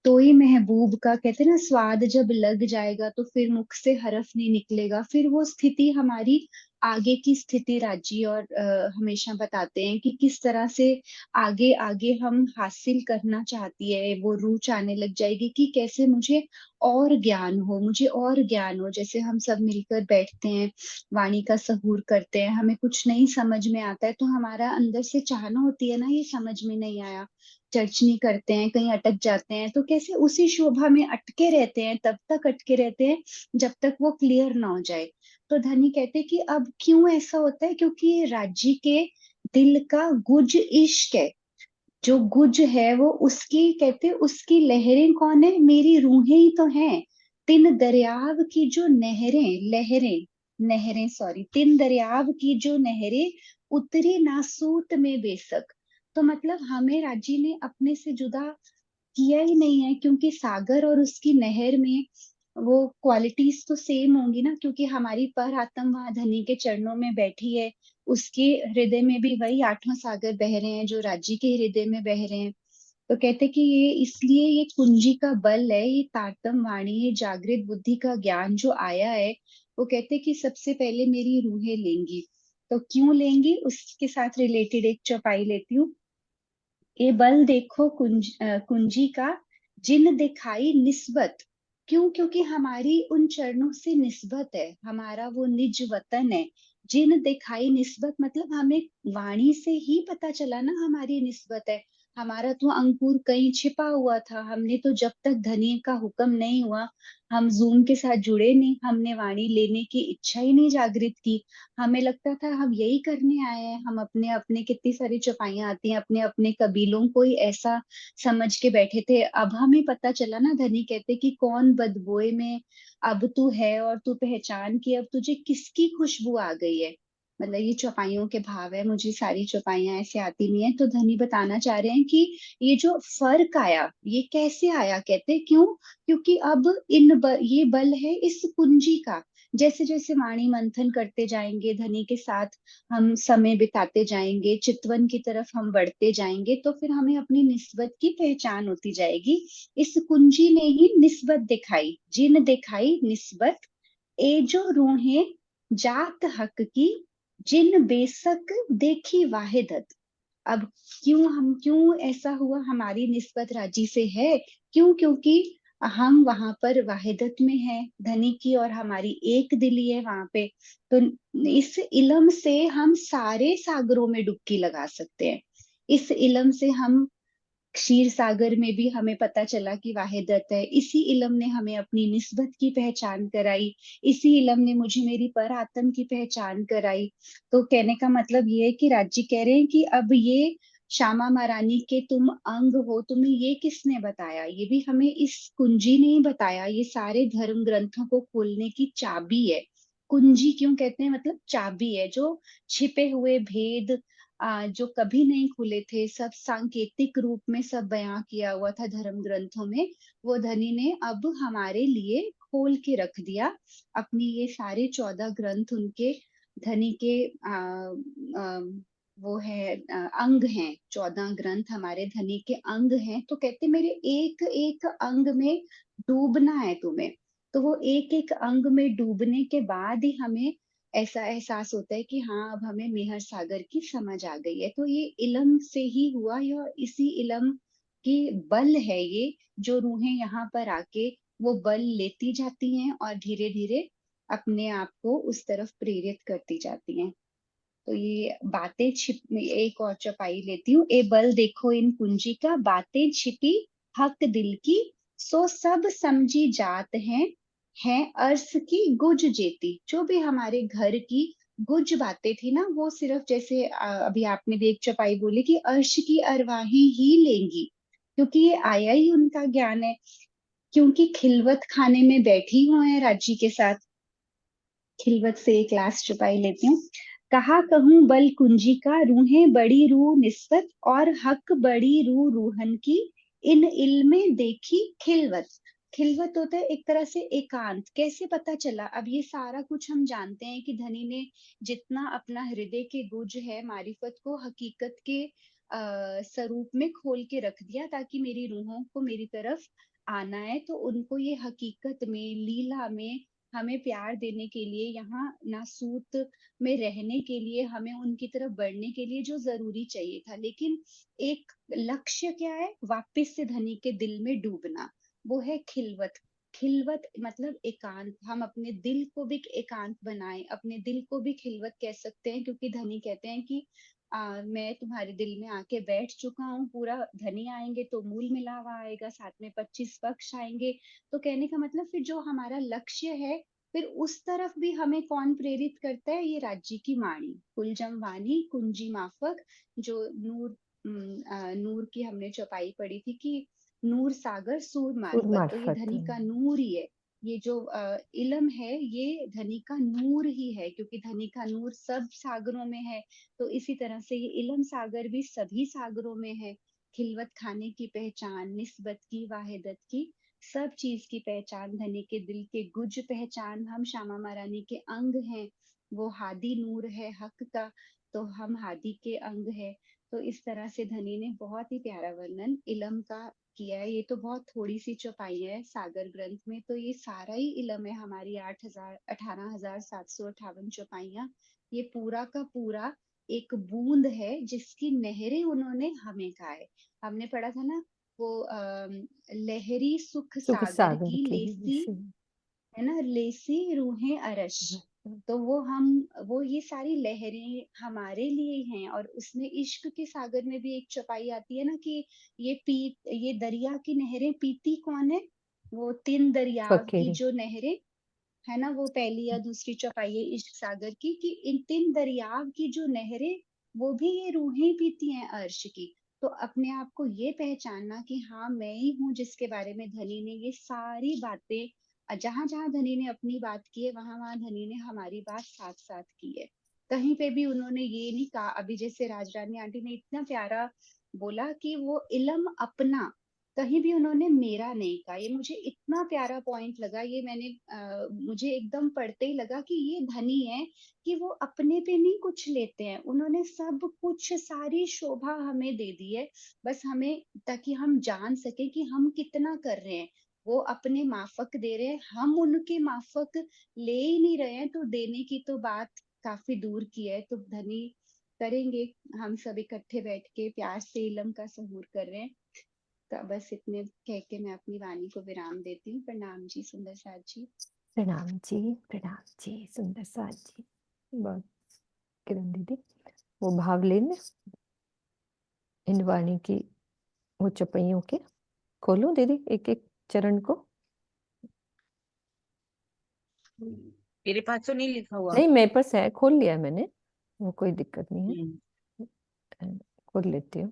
तो ही महबूब का, कहते हैं ना, स्वाद जब लग जाएगा तो फिर मुख से हरफ नहीं निकलेगा। फिर वो स्थिति हमारी आगे की स्थिति राजी और हमेशा बताते हैं कि किस तरह से आगे आगे हम हासिल करना चाहती है। वो रूह आने लग जाएगी कि कैसे मुझे और ज्ञान हो, मुझे और ज्ञान हो। जैसे हम सब मिलकर बैठते हैं, वाणी का सहूर करते हैं, हमें कुछ नहीं समझ में आता है तो हमारा अंदर से चाहना होती है ना, ये समझ में नहीं आया, चर्चनी करते हैं, कहीं अटक जाते हैं, तो कैसे उसी शोभा में अटके रहते हैं, तब तक अटके रहते हैं जब तक वो क्लियर ना हो जाए। तो धनी कहते हैं कि अब क्यों ऐसा होता है, क्योंकि ये राज्य के दिल का गुज इश्क है। जो गुज है वो उसकी, कहते उसकी लहरें कौन है, मेरी रूहें ही तो हैं। तिन दरियाव की जो नहरें, लहरें, नहरें सॉरी, तिन दरियाव की जो नहरें, उतरी नासूत में बेसक। तो मतलब हमें राजी ने अपने से जुदा किया ही नहीं है, क्योंकि सागर और उसकी नहर में वो क्वालिटीज तो सेम होंगी ना, क्योंकि हमारी पर आत्मा वहां धनी के चरणों में बैठी है। उसके हृदय में भी वही 8वां सागर बह रहे हैं जो राज्य के हृदय में बह रहे हैं। तो कहते कि ये इसलिए ये कुंजी का बल है, ये तारतम वाणी, ये जागृत बुद्धि का ज्ञान जो आया है, वो कहते कि सबसे पहले मेरी रूहें लेंगी। तो क्यों लेंगी, उसके साथ रिलेटेड एक चौपाई लेती हूँ। ये बल देखो कुंजी का, जिन दिखाई निस्बत। क्यों, क्योंकि हमारी उन चरणों से निस्बत है, हमारा वो निज वतन है। जिन दिखाई निस्बत मतलब हमें वाणी से ही पता चला ना हमारी निस्बत है। हमारा तो अंकुर कहीं छिपा हुआ था, हमने तो जब तक धनी का हुक्म नहीं हुआ, हम जूम के साथ जुड़े नहीं, हमने वाणी लेने की इच्छा ही नहीं जागृत की। हमें लगता था हम यही करने आए हैं, हम अपने अपने, कितनी सारी चौपाइयां आती हैं, अपने अपने कबीलों को ही ऐसा समझ के बैठे थे। अब हमें पता चला ना, धनी कहते कि कौन बदबोए में अब तू है, और तू पहचान कि अब तुझे किसकी खुशबू आ गई है। मतलब ये चौपाइयों के भाव है, मुझे सारी चौपाइयां ऐसे आती नहीं है। तो धनी बताना चाह रहे हैं कि ये जो फर्क आया, ये कैसे आया, कहते क्यों, क्योंकि अब ये बल है इस कुंजी का। जैसे जैसे वाणी मंथन करते जाएंगे, धनी के साथ हम समय बिताते जाएंगे, चितवन की तरफ हम बढ़ते जाएंगे, तो फिर हमें अपनी निस्बत की पहचान होती जाएगी। इस कुंजी ने ही निस्बत दिखाई, जिन दिखाई निस्बत, ए जो रूहें जात हक की, जिन बेसक देखी वाहिदत। अब क्यों ऐसा हुआ, हमारी निस्बत राजी से है, क्यों, क्योंकि हम वहां पर वाहिदत में हैं, धनी की और हमारी एक दिली है वहां पे। तो इस इल्म से हम सारे सागरों में डुबकी लगा सकते हैं। इस इल्म से हम क्षीर सागर में भी हमें पता चला कि वाहिदत है। इसी इल्म ने हमें अपनी निस्बत की पहचान कराई, इसी इल्म ने मुझे मेरी पर आत्म की पहचान कराई। तो कहने का मतलब ये है कि राजी कह रहे हैं कि अब ये श्यामा महारानी के तुम अंग हो, तुम्हें ये किसने बताया, ये भी हमें इस कुंजी ने ही बताया। ये सारे धर्म ग्रंथों को खोलने की चाबी है। कुंजी क्यों कहते हैं, मतलब चाबी है, जो छिपे हुए भेद जो कभी नहीं खुले थे, सब सांकेतिक रूप में सब बयां किया हुआ था धर्म ग्रंथों में, वो धनी ने अब हमारे लिए खोल के रख दिया। अपनी ये सारे 14 ग्रंथ उनके धनी के वो है अंग हैं, 14 ग्रंथ हमारे धनी के अंग हैं। तो कहते मेरे एक एक अंग में डूबना है तुम्हें। तो वो एक एक अंग में डूबने के बाद ही हमें ऐसा एहसास होता है कि हाँ, अब हमें मेहर सागर की समझ आ गई है। तो ये इल्म से ही हुआ, या इसी इल्म की बल है ये, जो रूहें यहाँ पर आके वो बल लेती जाती हैं और धीरे धीरे अपने आप को उस तरफ प्रेरित करती जाती हैं। तो ये बातें छिप, एक और चौपाई लेती हूँ। ए बल देखो इन कुंजी का, बातें छिपी हक दिल की, सो सब समझी जात हैं अर्श की गुज जेती। जो भी हमारे घर की गुज बातें थी ना, वो सिर्फ जैसे अभी आपने भी एक चौपाई बोली कि अर्श की अरवाहें ही लेंगी, क्योंकि ये आया ही उनका ज्ञान है। क्योंकि खिलवत खाने में बैठी हुए हैं राज्य के साथ। खिलवत से एक लास्ट चौपाई लेती हूँ। कहा कहूँ बल कुंजी का, रूहें बड़ी रूह निस्बत, और हक बड़ी रूह रूहन की, इन इल्मे देखी खिलवत। खिलवत होता है एक तरह से एकांत। कैसे पता चला, अब ये सारा कुछ हम जानते हैं कि धनी ने जितना अपना हृदय के गुज है मारिफत को हकीकत के स्वरूप में खोल के रख दिया, ताकि मेरी रूहों को मेरी तरफ आना है, तो उनको ये हकीकत में, लीला में हमें प्यार देने के लिए, यहाँ नासूत में रहने के लिए, हमें उनकी तरफ बढ़ने के लिए जो जरूरी चाहिए था। लेकिन एक लक्ष्य क्या है, वापस से धनी के दिल में डूबना, वो है खिलवत। खिलवत मतलब एकांत। हम अपने दिल को भी एकांत बनाएं, अपने दिल को भी खिलवत कह सकते हैं, क्योंकि धनी कहते हैं कि मैं तुम्हारे दिल में आके बैठ चुका हूँ पूरा। धनी आएंगे तो मूल मिलावा आएगा, साथ में 25 पक्ष आएंगे। तो कहने का मतलब फिर जो हमारा लक्ष्य है, फिर उस तरफ भी हमें कौन प्रेरित करता है, ये राज्य की वाणी, कुलजम वाणी कुंजी माफक। जो नूर की हमने चौपाई पढ़ी थी कि नूर सागर सूर सूर मार्फत, तो ये मार्फत। धनी का नूर ही है। ये जो इलम है, ये धनी का नूर ही है, क्योंकि धनी का नूर सब सागरों में है। तो इसी तरह से ये इलम सागर भी सभी सागरों में है। खिलवत खाने की पहचान, निस्बत की, वाहिदत की, सब चीज की पहचान, धनी के दिल के गुज पहचान, हम श्यामा महारानी के अंग हैं। वो हादी नूर है हक का, तो हम हादी के अंग है। तो इस तरह से धनी ने बहुत ही प्यारा वर्णन इलम का किया है। ये तो बहुत थोड़ी सी चौपाई है सागर ग्रंथ में, तो ये सारा ही इलम है, हमारी 18,758 चौपाइयां। ये पूरा का पूरा एक बूंद है, जिसकी नहरें उन्होंने हमें कहा है। हमने पढ़ा था ना वो लहरी सुख सुख सागर सागर की के लेसी, से है ना, लेसी रूहें अरश। तो वो ये सारी लहरें हमारे लिए ही हैं। और उसमें इश्क के सागर में भी एक चौपाई आती है ना कि ये दरिया की नहरें पीती कौन है? वो 3 दरियाव की फकीरी। जो नहरें है ना, वो पहली या दूसरी चौपाई है इश्क सागर की, कि इन 3 दरियाव की जो नहरें, वो भी ये रूहें पीती हैं अर्श की। तो अपने आप को ये पहचानना कि हाँ, मैं ही हूँ जिसके बारे में धनी ने ये सारी बातें, जहां जहां धनी ने अपनी बात की है, वहां वहां धनी ने हमारी बात साथ साथ की है। कहीं पे भी उन्होंने ये नहीं कहा, अभी जैसे राजरानी आंटी ने इतना प्यारा बोला कि वो इल्म अपना, कहीं भी उन्होंने मेरा नहीं कहा। ये मुझे इतना प्यारा पॉइंट लगा। ये मुझे एकदम पढ़ते ही लगा कि ये धनी है कि वो अपने पे नहीं कुछ लेते हैं, उन्होंने सब कुछ, सारी शोभा हमें दे दी है, बस हमें, ताकि हम जान सके कि हम कितना कर रहे हैं। वो अपने माफक दे रहे हैं, हम उनके माफक ले ही नहीं रहे हैं, तो देने की तो बात काफी दूर की है। तो धनी करेंगे, हम सब इकट्ठे बैठ के प्यार से इलम का सहूर कर रहे हैं। तो बस इतने कह के मैं अपनी वाणी को विराम देती हूँ। प्रणाम जी सुंदर साथ जी। प्रणाम जी सुंदर साथ जी। बहुत, किरण दीदी वो भाव लेने इन वाणी की, वो चौपाइयों के खोलो दीदी एक एक चरण को। मेरे पास तो नहीं लिखा हुआ। नहीं, मेरे पास है, खोल लिया है मैंने, वो कोई दिक्कत नहीं हम्म, है, खोल लेती हूँ।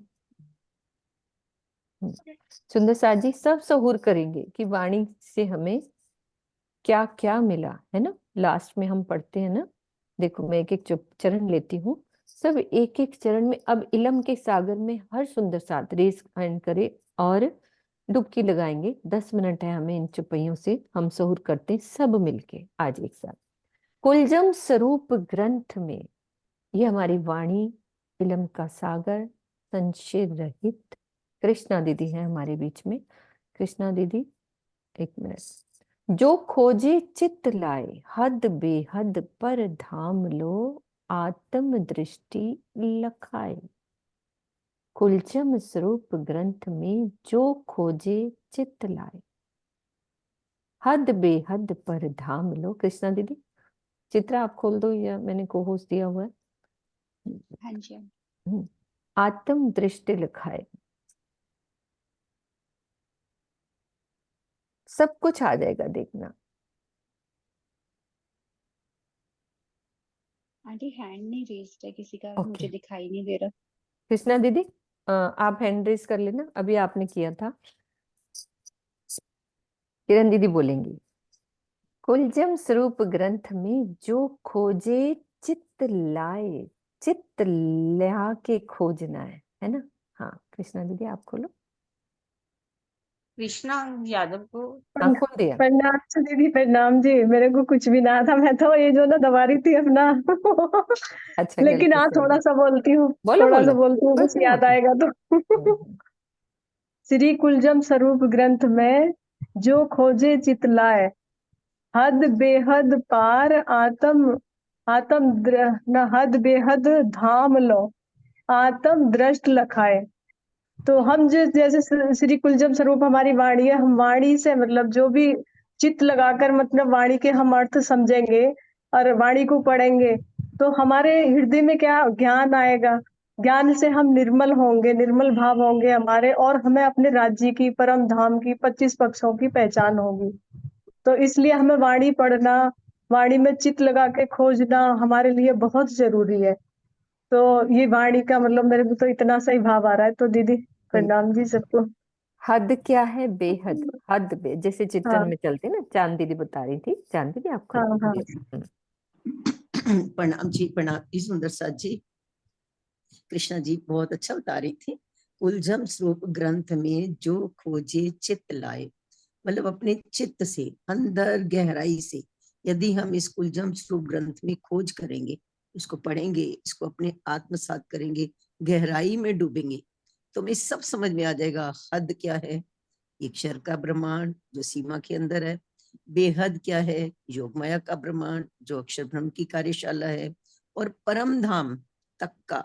सुंदर साथ जी सब सहूर करेंगे कि वाणी से हमें क्या क्या मिला है ना। लास्ट में हम पढ़ते हैं ना, देखो मैं एक एक चरण लेती हूँ, सब एक एक चरण में अब इलम के सागर में हर सुंदर साथ रेस एंड करे और डुबकी लगाएंगे। 10 मिनट है हमें, इन चौपाइयों से हम सहूर करते हैं सब मिलके आज एक साथ। कुलजम स्वरूप ग्रंथ में, ये हमारी वाणी इलम का सागर संशय रहित। कृष्णा दीदी है हमारे बीच में, कृष्णा दीदी एक मिनट। जो खोजे चित लाए, हद बेहद पर धाम लो, आत्म दृष्टि लखाए। कुलचम स्वरूप ग्रंथ में जो खोजे चित लाए, हद बेहद पर धाम लो। कृष्णा दीदी, चित्रा आप खोल दो, या मैंने को होस्ट दिया हुआ है। हाँ जी। आत्म दृष्टि लखाए, सब कुछ आ जाएगा देखना। आंटी हैंड नहीं रेज्ड है किसी का, ओके मुझे दिखाई नहीं दे रहा। कृष्णा दीदी, आप हैंड रेज कर लेना, अभी आपने किया था। किरण दीदी बोलेंगी। कुलजम स्वरूप ग्रंथ में जो खोजे चित्त लाए, चित्त ला के खोजना है ना। हाँ कृष्णा दीदी आप खोलो। कृष्णा यादव को। हाँ खोल दिया। प्रणाम जी दीदी, प्रणाम जी। मेरे को कुछ भी ना था, मैं तो ये जो ना दबा रही थी अपना अच्छा लेकिन गलती हाँ, से हो थोड़ा गया। सा बोलती हूँ, बोलो थोड़ा सा बोलो, बोलती हूँ, कुछ बस नहीं याद होता। आएगा तो श्री कुलजम स्वरूप ग्रंथ में जो खोजे चित लाए, हद बेहद पार आत्म आत्म न हद बेहद धाम लो, आत्म दृष्ट लखाए। तो हम जैसे श्री कुलजम स्वरूप हमारी वाणी है, हम वाणी से मतलब जो भी चित्त लगाकर मतलब वाणी के हम अर्थ समझेंगे और वाणी को पढ़ेंगे, तो हमारे हृदय में क्या ज्ञान आएगा। ज्ञान से हम निर्मल होंगे, निर्मल भाव होंगे हमारे, और हमें अपने राज्य की, परम धाम की, 25 पक्षों की पहचान होगी। तो इसलिए हमें वाणी पढ़ना, वाणी में चित्त लगा के खोजना हमारे लिए बहुत जरूरी है। तो ये वाणी का मतलब मेरे को तो इतना सही भाव आ रहा है। तो दीदी प्रणाम जी सबको। हद क्या है? बेहद, हद बे, जैसे चित्तन हाँ में चलते ना, चांद दीदी बता रही थी। चांद दीदी आप हाँ खोलो। हाँ। प्रणाम जी, प्रणाम जी सुंदर साथ जी। कृष्णा जी बहुत अच्छा बता रही थी। उलझम स्वरूप ग्रंथ में जो खोजे चित्त लाए, मतलब अपने चित्त से अंदर गहराई से यदि हम इस कुलजम स्वरूप ग्रंथ में खोज करेंगे, इसको पढ़ेंगे, इसको अपने आत्मसात करेंगे, गहराई में डूबेंगे, तो हमें सब समझ में आ जाएगा। हद क्या है? अक्षर का ब्रह्मांड जो सीमा के अंदर है। बेहद क्या है? योग माया का ब्रह्मांड जो अक्षर ब्रह्म की कार्यशाला है। और परम धाम तक का,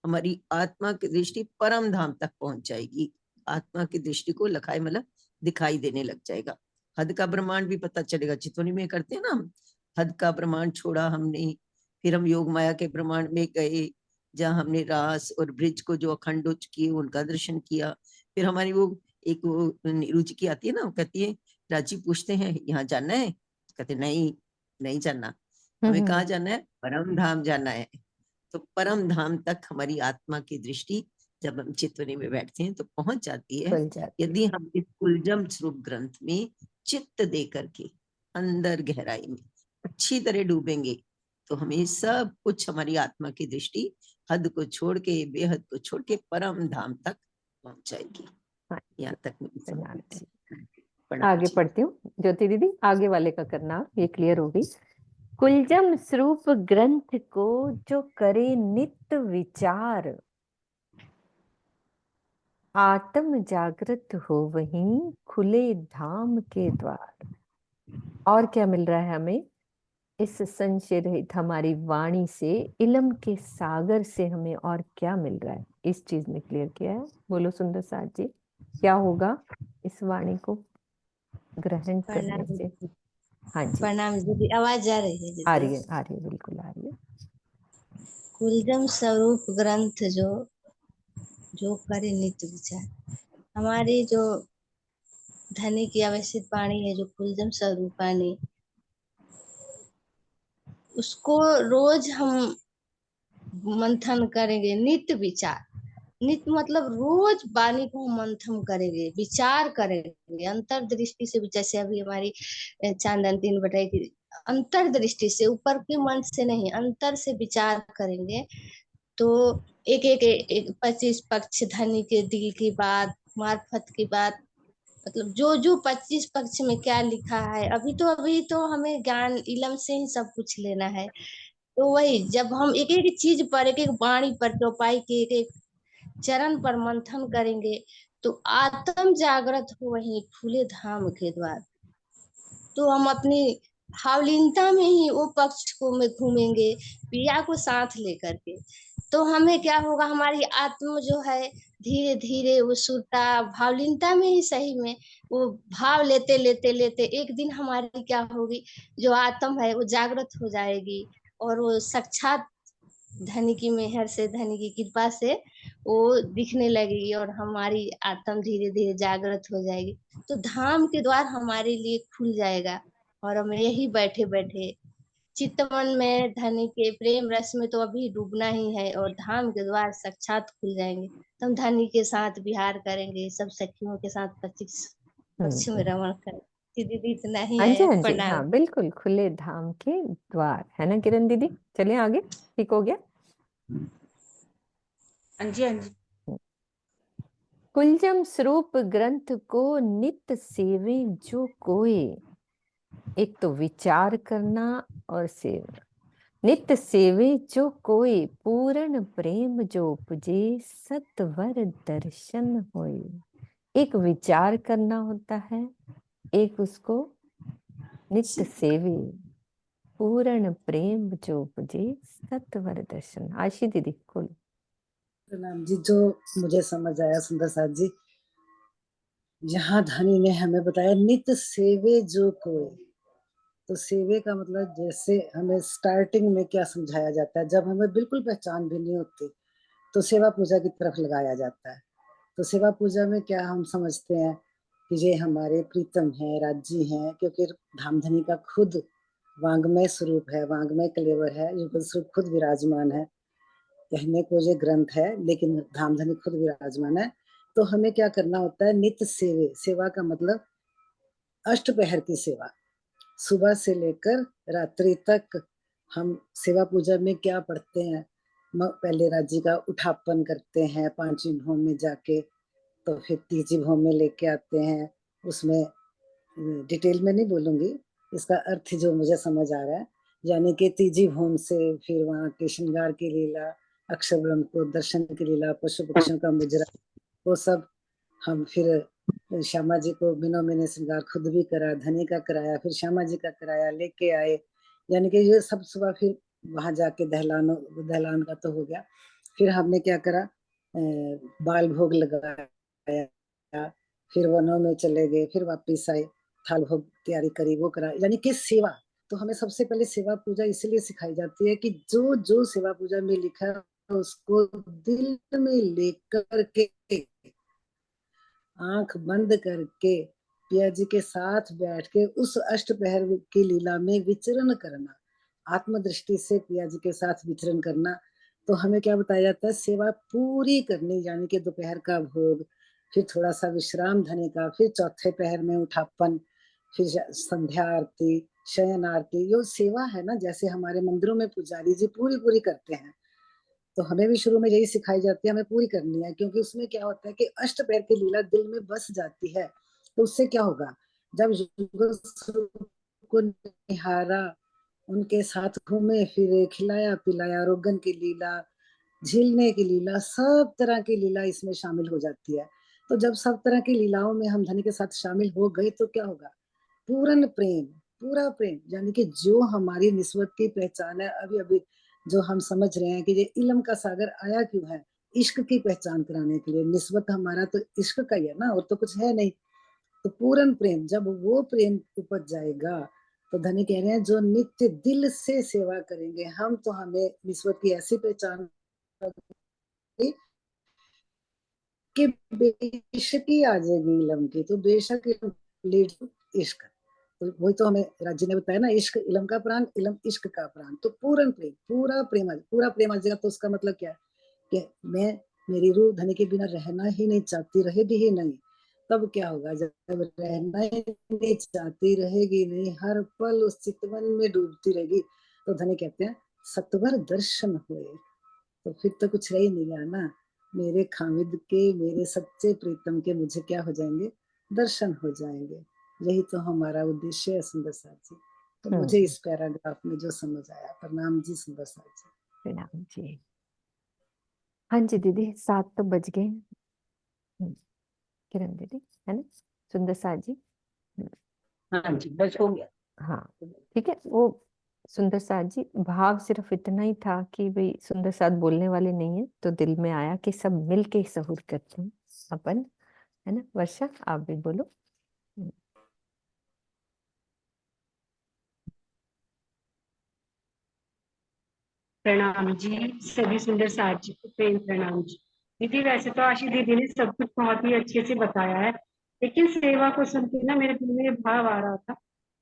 हमारी आत्मा की दृष्टि परम धाम तक पहुंच जाएगी। आत्मा की दृष्टि को लखाए मतलब दिखाई देने लग जाएगा। हद का ब्रह्मांड भी पता चलेगा, चितौनी में करते हैं ना हम, हद का प्रमाण छोड़ा हमने, फिर हम योग माया के प्रमाण में गए, जहाँ हमने रास और ब्रिज को जो अखंड हो चुकी है उनका दर्शन किया। फिर हमारी वो एक वो रुचि की आती है ना, वो कहती है, राजी पूछते हैं यहाँ जाना है, कहते नहीं नहीं जाना, हमें कहाँ जाना है, परम धाम जाना है। तो परम धाम तक हमारी आत्मा की दृष्टि जब हम चित्तवनी में बैठते हैं तो पहुंच जाती है, खुल जाती है। यदि हम इस कुलजम स्वरूप ग्रंथ में चित्त दे करके अंदर गहराई में अच्छी तरह डूबेंगे तो हमें सब कुछ, हमारी आत्मा की दृष्टि हद को छोड़ के, बेहद को छोड़ के परम धाम तक पहुंच जाएगी। हाँ, यहाँ तक मेरी समझ प्रणाम है। जी। प्रणाम आगे जी। पढ़ती हूँ ज्योति दीदी, आगे वाले का करना, ये क्लियर हो गई। कुलजम स्वरूप ग्रंथ को जो करे नित्य विचार, आत्म जागृत हो वहीं खुले धाम के द्वार। और क्या मिल रहा है हमें इस संशय रहित हमारी वाणी से, इलम के सागर से हमें और क्या मिल रहा है, इस चीज में क्लियर किया है। बोलो सुंदर साथ जी, क्या होगा इस वाणी को ग्रहण करने प्रणाम से? हाँ जी, प्रणाम दीदी, आवाज आ रही है आ दीदी? रही है, आ रही है, बिल्कुल आ रही है। कुलजम स्वरूप ग्रंथ जो जो करे नित्य विचार, हमारी जो धनी की अवस्थित वाणी है, जो कुलजम स्वरूपाणी, उसको रोज हम मंथन करेंगे। नित्य विचार, नित्य मतलब रोज वाणी को हम मंथन करेंगे, विचार करेंगे अंतर्दृष्टि से। जैसे अभी हमारी चांदन 3 बताई कि अंतर्दृष्टि से, ऊपर के मन से नहीं, अंतर से विचार करेंगे। तो एक एक, एक 25 पक्ष, धनी के दिल की बात, मार्फत की बात, मतलब जो जो 25 पक्ष में क्या लिखा है। अभी तो हमें ज्ञान इलम से ही सब कुछ लेना है। तो वही जब हम एक एक चीज पर, एक एक वाणी पर, चौपाई के एक एक चरण पर मंथन करेंगे तो आत्म जागृत हो वहीं खुले धाम के द्वार। तो हम अपनी भावलीनता में ही वो पक्ष को में घूमेंगे, प्रिया को साथ लेकर के। तो हमें क्या होगा, हमारी आत्मा जो है धीरे धीरे वो सुरता भावलीनता में ही, सही में वो भाव लेते लेते लेते एक दिन हमारी क्या होगी, जो आत्म है वो जागृत हो जाएगी। और वो साक्षात धनी की मेहर से, धनी की कृपा से वो दिखने लगेगी और हमारी आत्म धीरे धीरे जागृत हो जाएगी। तो धाम के द्वार हमारे लिए खुल जाएगा और हम यही बैठे बैठे चित्तमन में धनी के प्रेम रस में तो अभी डूबना ही है, और धाम के द्वार साक्षात खुल जाएंगे तो हम धनी के साथ विहार करेंगे, सब सखियों के साथ पक्ष में रमण करेंगे। दीदी इतना ही हाँ जी, है, हाँ जी, प्रणाम। हाँ बिल्कुल, खुले धाम के द्वार, है ना किरण दीदी? चलिए आगे, ठीक हो गया। हाँ जी, हाँ जी। कुलजम स्वरूप ग्रंथ को नित्य सेवे जो कोई, एक तो विचार करना और सेवना। नित्य सेवे जो कोई, पूर्ण प्रेम जो उपजे, सत्वर दर्शन होए। एक विचार करना होता है, एक उसको नित्य सेवे, पूर्ण प्रेम जो उपजे, सत्वर दर्शन। आशी दीदी खोलो। प्रणाम जी। जो मुझे समझ आया सुंदर साथ जी, यहाँ धनी ने हमें बताया नित्य सेवे जो कोई, तो सेवे का मतलब जैसे हमें स्टार्टिंग में क्या समझाया जाता है, जब हमें बिल्कुल पहचान भी नहीं होती तो सेवा पूजा की तरफ लगाया जाता है। तो सेवा पूजा में क्या हम समझते हैं कि ये हमारे प्रीतम हैं, राज्य हैं, क्योंकि धामधनी का खुद वांग्मय स्वरूप है, वांग्मय कलेवर है, युगल स्वरूप खुद विराजमान है। कहने को ये ग्रंथ है लेकिन धामधनी खुद विराजमान है। तो हमें क्या करना होता है, नित्य सेवे। सेवा का मतलब अष्टपहर की सेवा, सुबह से लेकर रात्रि तक। हम सेवा पूजा में क्या पढ़ते हैं, पहले राज्य का उठापन करते हैं 5वीं भौम में जाके, तो फिर 3वीं भौम में लेके आते हैं। उसमें डिटेल में नहीं बोलूंगी, इसका अर्थ जो मुझे समझ आ रहा है, यानी कि 3वीं भौम से फिर वहाँ के श्रृंगार की लीला, अक्षर ब्रह्म को दर्शन की लीला, पशु पक्षियों का मुजरा, वो सब हम फिर श्यामा जी को बिना मैंने श्रृंगार खुद भी करा, धनी का कराया, फिर श्यामा जी का कराया, लेके आए। यानी कि ये सब सुबह फिर वहां जाके दहलान का तो हो गया। फिर हमने क्या करा, बाल भोग लगाया, फिर वनों में चले गए, फिर वापिस आए, थाल भोग तैयारी करी, वो करा। यानी कि सेवा, तो हमें सबसे पहले सेवा पूजा इसलिए सिखाई जाती है कि जो जो सेवा पूजा में लिखा है उसको दिल में लेकर के आंख बंद करके पिया जी के साथ बैठ के उस अष्टपहर की लीला में विचरण करना, आत्मदृष्टि से पिया जी के साथ विचरण करना। तो हमें क्या बताया जाता है, सेवा पूरी करनी, यानी कि दोपहर का भोग, फिर थोड़ा सा विश्राम धने का, फिर चौथे पहर में उठापन, फिर संध्या आरती, शयन आरती। जो सेवा है ना, जैसे हमारे मंदिरों में पुजारी जी पूरी पूरी करते हैं, तो हमें भी शुरू में यही सिखाई जाती है, हमें पूरी करनी है। क्योंकि उसमें क्या होता है कि अष्टपहर की लीला दिल में बस जाती है। तो उससे क्या होगा, जब युगल स्वरूप को निहारा, उनके साथ घूमे फिरे, खिलाया पिलाया, रोगन की लीला, झीलने की लीला, सब तरह की लीला इसमें शामिल हो जाती है। तो जब सब तरह की लीलाओं में हम धनी के साथ शामिल हो गए तो क्या होगा, पूर्ण प्रेम, पूरा प्रेम, यानी कि जो हमारी निस्बत की पहचान है। अभी अभी जो हम समझ रहे हैं कि ये इल्म का सागर आया क्यों है, इश्क की पहचान कराने के लिए। निस्बत हमारा तो इश्क का ही है ना, और तो कुछ है नहीं। तो पूर्ण प्रेम, जब वो प्रेम उपज जाएगा तो धनी कह रहे हैं जो नित्य दिल से सेवा करेंगे हम, तो हमें निस्बत की ऐसी पहचान होगी कि बेशक ही आ जाएगी इल्म की। तो बेशक इश्क, तो वही तो हमें राज्य ने बताया ना, इश्क इल्म का प्राण, इल्म इश्क का प्राण। तो पूर्ण प्रेम, पूरा प्रेम आ जाएगा। तो उसका मतलब क्या है कि मैं, मेरी रूह धनी के बिना रहना ही नहीं चाहती, रहेगी ही नहीं। तब क्या होगा, जब रहना ही नहीं चाहती, रहेगी नहीं, हर पल उस चितवन में डूबती रहेगी, तो धनी कहते हैं सत्वर दर्शन हुए। तो फिर तो कुछ रह ही नहीं गया ना, मेरे खामिद के, मेरे सच्चे प्रीतम के मुझे क्या हो जाएंगे, दर्शन हो जाएंगे। यही तो हमारा उद्देश्य है सुंदर साथ जी। तो मुझे इस पैराग्राफ में जो समझ आया। प्रणाम जी सुंदर साथ जी। प्रणाम जी। हाँ जी दीदी, 7 तो बज गए। किरण दीदी, है ना, सुंदर साथ जी। हाँ जी, बस हो गया। हाँ ठीक है। वो सुंदर साथ जी, भाव सिर्फ इतना ही था कि भाई सुंदर साथ बोलने वाले नहीं है, तो दिल में आया कि सब मिलके ही सहूर करते हैं अपन, है ना। वर्षा, आप भी बोलो। प्रणाम जी, सभी सुंदर साथ जी को प्रेम प्रणाम जी। दीदी वैसे तो आशी दीदी ने सब कुछ बहुत ही अच्छे से बताया है, लेकिन सेवा को सुन के ना मेरे दिल में ये भाव आ रहा था।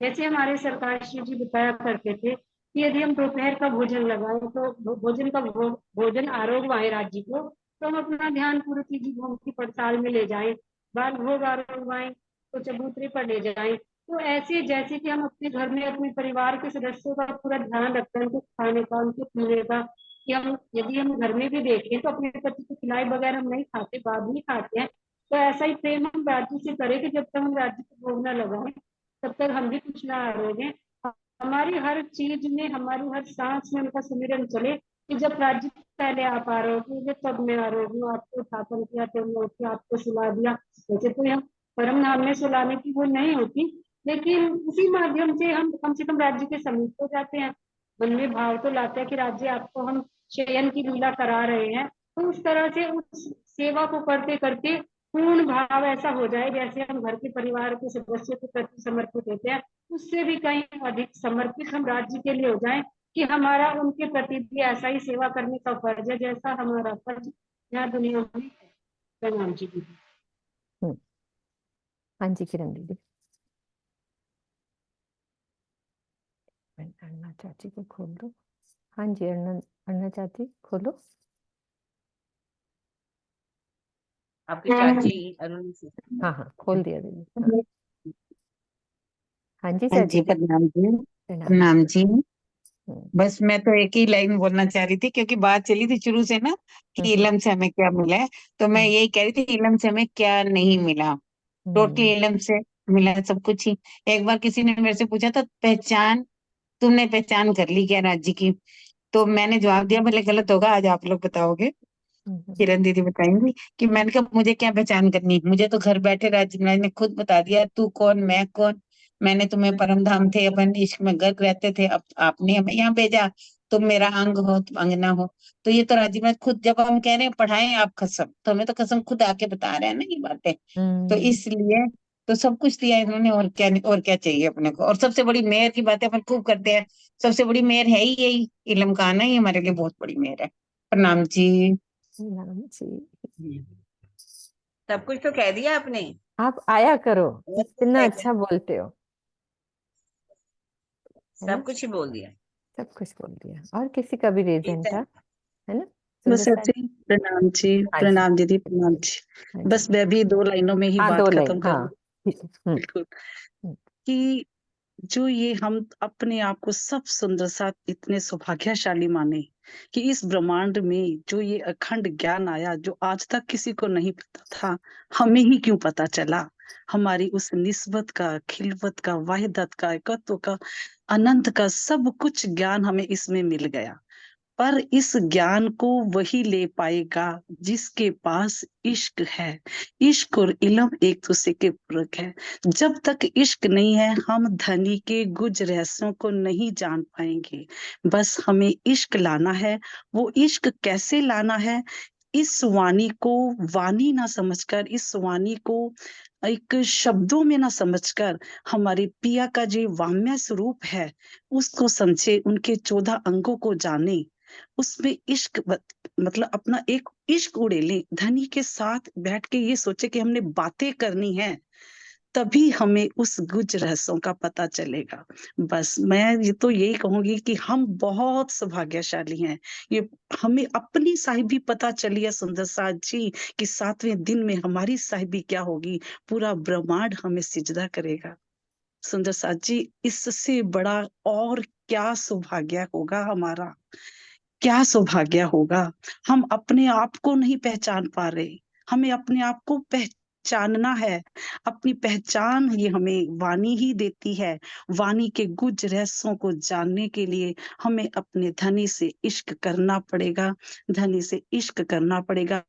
जैसे हमारे सरकार श्री जी बताया करते थे कि यदि हम दोपहर का भोजन लगाए तो भोजन आरोग्य राज्य को, तो हम अपना ध्यान पूर्ति जी भोग की पड़ताल में ले जाएं, बाल भोग आरोग्य तो चबूतरे पर ले जाएं। तो ऐसे जैसे कि हम अपने घर में अपने परिवार के सदस्यों का पूरा ध्यान रखते हैं, उनके खाने का, उनके पीने का, कि हम यदि हम घर में भी देखें तो अपने पति को खिलाई बगैर हम नहीं खाते, बाद में खाते हैं। तो ऐसा ही प्रेम हम राज्य से करें कि जब तक हम राज्य को भोग न लगाएं तब तक हम भी कुछ ना आरोगे। हमारी हर चीज में, हमारी हर सांस में उनका सुमिरन चले कि जब राज्य पहले आप आरोगे, जब तब मैं आरोगी हूँ। आपको स्थापन किया तो मैं उठ के आपको सुला दिया। वैसे तो हम परम धाम में सुलाने की वो नहीं होती, लेकिन उसी माध्यम से हम कम से कम राज्य के समीप हो जाते हैं। मन में भाव तो लाते हैं कि राज्य आपको हम शयन की लीला करा रहे हैं। तो उस तरह से उस सेवा को करते करते पूर्ण भाव ऐसा हो जाए जैसे हम घर के परिवार के सदस्यों के प्रति समर्पित होते हैं, उससे भी कहीं अधिक समर्पित हम राज्य के लिए हो जाएं कि हमारा उनके प्रति भी ऐसा ही सेवा करने का फर्ज है जैसा हमारा फर्ज यहाँ दुनिया में है। प्रणाम जी दीदी। हाँ जी किरण दीदी। अन्ना चाची को खोल दो। हाँ जी अन्ना चाची खोलो। आपकी चाची अरुण से। हाँ हाँ खोल दिया दीदी। हाँ, हाँ जी हाँ चाची जी, जी। प्रणाम जी। प्रणाम। प्रणाम जी। बस मैं तो एक ही लाइन बोलना चाह रही थी, क्योंकि बात चली थी शुरू से ना कि इलम से हमें क्या मिला है। तो मैं यही कह रही थी, इलम से हमें क्या नहीं मिला। टोटल इलम से मिला है सब कुछ ही। एक बार किसी ने मेरे से पूछा था, पहचान, तुमने पहचान कर ली क्या राज्य की? तो मैंने जवाब दिया, भले गलत होगा, आज आप लोग बताओगे, किरण दीदी बताएंगी, कि मैंने कहा मुझे क्या पहचान करनी, मुझे तो घर बैठे राज्य महाराज ने खुद बता दिया, तू कौन मैं कौन। मैंने तुम्हें परम धाम थे, अपन इश्क में गर्क रहते थे, अब आपने हमें यहाँ भेजा, तुम मेरा अंग हो, तुम अंगना हो। तो ये तो राज्य महाराज खुद, जब हम कह रहे हैं पढ़ाएं आप कसम, तो हमें तो कसम खुद आके बता रहे हैं ना ये बातें। तो इसलिए तो सब कुछ दिया इन्होंने, और क्या चाहिए अपने को। और सबसे बड़ी मेहर की बातें अपन खूब करते हैं, सबसे बड़ी मेहर है ही यही, इल्म का आना ही हमारे लिए बहुत बड़ी मेहर है। प्रणाम जी। प्रणाम जी। सब कुछ तो कह दिया आपने, आप आया करो, और कुछ इतना रह अच्छा गया? बोलते हो, है ना। सब कुछ ही बोल दिया। सब कुछ बोल दिया। और किसी का भी रेजेंट कीर्तन, था, है ना। सुंदर बस सा। ऐसे ही। प्रणाम जी, हाँ जी। प्रणाम दीदी, प्रणाम जी। हाँ बस जी। मैं भी 2 लाइनों में ही हाँ, बात 2 लाइन, खत्म कर हाँ। लूं। हम्म। बिल्कुल। हम्म। कि जो ये हम अपने आप को सब सुंदर सा इतने सौभाग्यशाली माने कि इस ब्रह्मांड में जो ये अखंड ज्ञान आया, जो आज तक किसी को नहीं पता था, हमें ही क्यों पता चला। हमारी उस निस्बत का, खिलवत का, वाहिदत का, एकत्व का, अनंत का सब कुछ ज्ञान हमें इसमें मिल गया। पर इस ज्ञान को वही ले पाएगा जिसके पास इश्क है। इश्क और इल्म एक दूसरे के पूरक है। जब तक इश्क नहीं है, हम धनी के गुज रहस्यों को नहीं जान पाएंगे। बस हमें इश्क लाना है। वो इश्क कैसे लाना है, इस वाणी को वाणी ना समझकर, इस वाणी को एक शब्दों में ना समझकर, हमारे पिया का जो वाम्य स्वरूप है उसको समझे, उनके 14 अंगों को जाने, उसमें मतलब अपना एक इश्क उड़ेले, धनी के साथ बैठ के ये सोचे कि हमने बातें करनी है, तभी हमें उस गुज रहस्यों का पता चलेगा। बस मैं ये तो यही कहूंगी कि हम बहुत सौभाग्यशाली हैं। ये हमें अपनी साहिबी पता चली है सुंदर साथ जी, कि 7वें दिन में हमारी साहिबी क्या होगी, पूरा ब्रह्मांड हमें सिजदा करेगा। सुंदर साथ जी, इससे बड़ा और क्या सौभाग्य होगा हमारा, क्या सौभाग्य होगा। हम अपने आप को नहीं पहचान पा रहे, हमें अपने आप को पहचानना है। अपनी पहचान ये हमें वाणी ही देती है। वाणी के गुज रहस्यों को जानने के लिए हमें अपने धनी से इश्क करना पड़ेगा, धनी से इश्क करना पड़ेगा।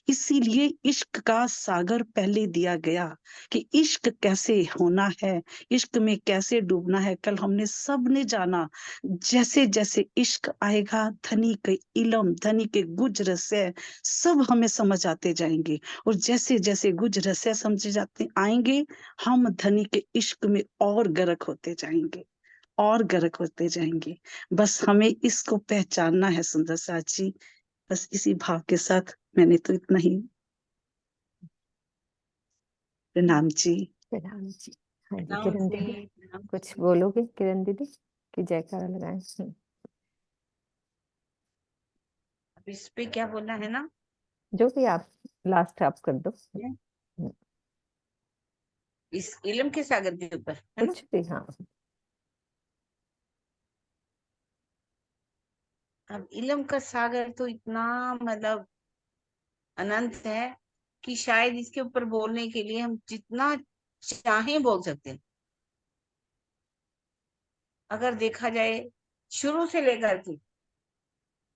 इसीलिए इश्क का सागर पहले दिया गया कि इश्क कैसे होना है, इश्क में कैसे डूबना है। कल हमने सब ने जाना, जैसे जैसे इश्क आएगा, धनी के इलम, धनी के गुज रहस्य सब हमें समझ आते जाएंगे। और जैसे जैसे गुज रहस्य समझे जाते आएंगे, हम धनी के इश्क में और गर्क होते जाएंगे, और गर्क होते जाएंगे। बस हमें इसको पहचानना है सुंदर साथ जी। बस इसी भाव के साथ मैंने तो इतना ही। प्रणाम जी। प्रणाम जी। हाँ जी, प्रणाम किरण जी, दीदी, प्रणाम कुछ जी। बोलोगे किरण दीदी कि जयकारा लगाएं। अब इस पे क्या बोलना है ना? जो भी आप लास्ट आप कर दो। इस इल्म के सागर के ऊपर, है ना? कुछ भी, हाँ। अब इल्म का सागर तो इतना मतलब अनंत है कि शायद इसके ऊपर बोलने के लिए हम जितना चाहें बोल सकते हैं। अगर देखा जाए शुरू से लेकर के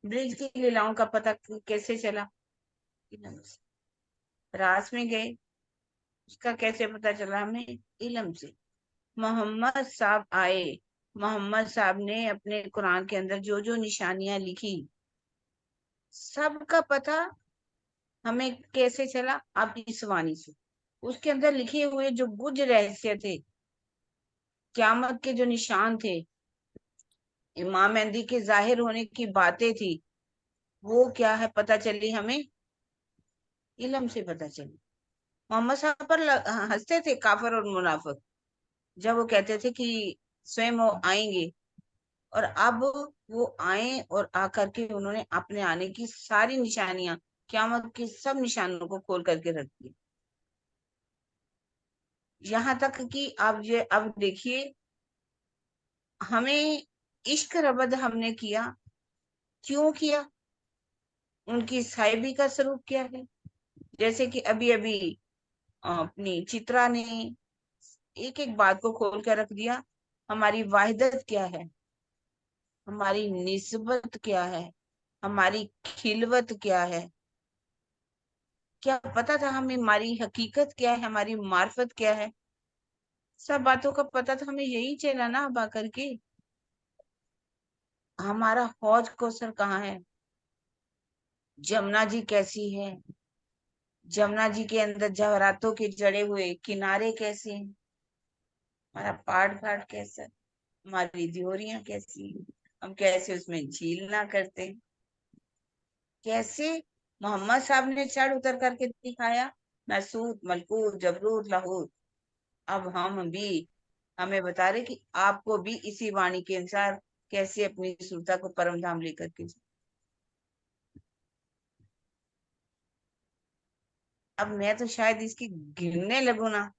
ब्रिज की लीलाओं का पता कैसे चला, इल्म से। रास में गए, उसका कैसे पता चला हमें, इल्म से। मोहम्मद साहब आए, मोहम्मद साहब ने अपने कुरान के अंदर जो जो निशानियां लिखी, सबका पता हमें कैसे चला, अब इस वाणी से। उसके अंदर लिखे हुए जो गुज रहस्य थे, क्यामत के जो निशान थे, इमाम मेहदी के जाहिर होने की बातें थी, वो क्या है पता चली हमें, इल्म से पता चली। मोहम्मद साहब पर हंसते थे काफिर और मुनाफिक, जब वो कहते थे कि स्वयं वो आएंगे। और अब वो आए और आकर के उन्होंने अपने आने की सारी निशानियां, क्यामत की सब निशानों को खोल करके रख दी। यहाँ तक कि अब देखिए, हमें इश्क रबद हमने किया, क्यों किया, उनकी साहिबी का स्वरूप क्या है। जैसे कि अभी अभी अपनी चित्रा ने एक एक बात को खोल कर रख दिया। हमारी वाहिदत क्या है, हमारी निस्बत क्या है, हमारी खिलवत क्या है, क्या पता था हमें, हमारी हकीकत क्या है, हमारी मार्फत क्या है। सब बातों का पता तो हमें यही चला ना अब आकर के। हमारा हौज कौसर कहाँ है, जमुना जी कैसी है, जमुना जी के अंदर जवाहरातों के जड़े हुए किनारे कैसे हैं, हमारा पाट घाट कैसा है, हमारी ड्योरियां कैसी हैं, हम कैसे उसमें झील ना करते हैं, कैसे मोहम्मद साहब ने चढ़ उतर करके दिखाया, नसूत मलकूत जबरूत लाहौत। अब हम भी, हमें बता रहे कि आपको भी इसी वाणी के अनुसार कैसे अपनी सुरता को परम धाम लेकर के जाए। अब मैं तो शायद इसकी गिनने लगू ना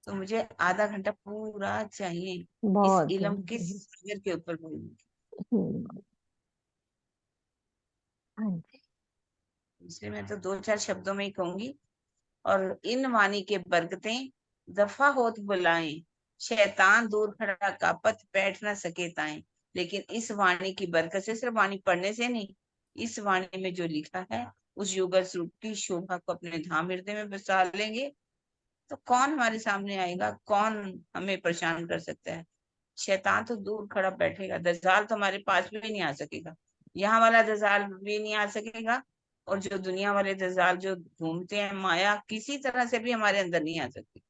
तो मुझे आधा घंटा पूरा चाहिए इस बहुत इल्म के हम्म, सागर के ऊपर बोलने के। हाँ जी इसलिए मैं तो 2-4 शब्दों में ही कहूंगी। और इन वाणी के बरकतें दफा होत बुलाएं, शैतान दूर खड़ा कापत बैठ ना सके ताएं। लेकिन इस वाणी की बरकत से, सिर्फ वाणी पढ़ने से नहीं, इस वाणी में जो लिखा है उस युगल स्वरूप की शोभा को अपने धाम हृदय में बसा लेंगे तो कौन हमारे सामने आएगा, कौन हमें परेशान कर सकता है। शैतान तो दूर खड़ा बैठेगा, दज्जाल तो हमारे पास भी नहीं आ सकेगा, यहाँ वाला दज्जाल भी नहीं आ सकेगा। और जो दुनिया वाले दज्जाल जो घूमते हैं, माया किसी तरह से भी हमारे अंदर नहीं आ सकती।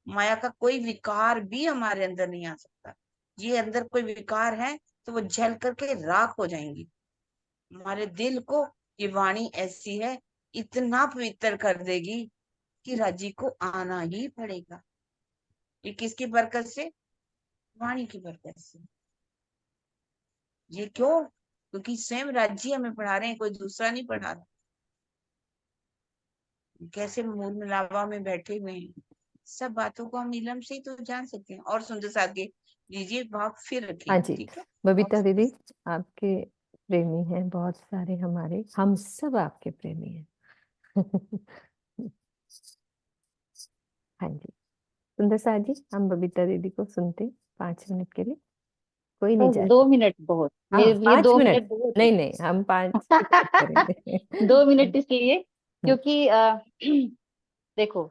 माया का कोई विकार भी हमारे अंदर नहीं आ सकता। ये अंदर कोई विकार है तो वो जल करके राख हो जाएंगी। हमारे दिल को ये वाणी ऐसी है, इतना पवित्र कर देगी कि राजी को आना ही पड़ेगा। ये किसकी बरकत से? वाणी की बरकत से। ये क्यों? क्योंकि स्वयं राज्य हमें पढ़ा रहे हैं, कोई दूसरा नहीं पढ़ा रहा। कैसे मूल मिलावा में बैठे हुए हैं, सब बातों को हम इलम से ही तो जान सकते हैं। और सुंदर साथ के लीजिए भाव फिर हाँ रखिए, जी ठीक है। बबीता दीदी, आपके प्रेमी हैं बहुत सारे, हमारे हम सब आपके प्रेमी हैं। हाँ जी सुंदर साथ जी, हम बबीता दीदी को सुनते 5 मिनट के लिए, कोई नहीं बस जाए। 2 मिनट बहुत, हाँ मेरे लिए 5 मिनट, 2 मिनट बहुत है। नहीं नहीं हम 5 मिनट करेंगे। 2 मिनट इसलिए क्योंकि देखो,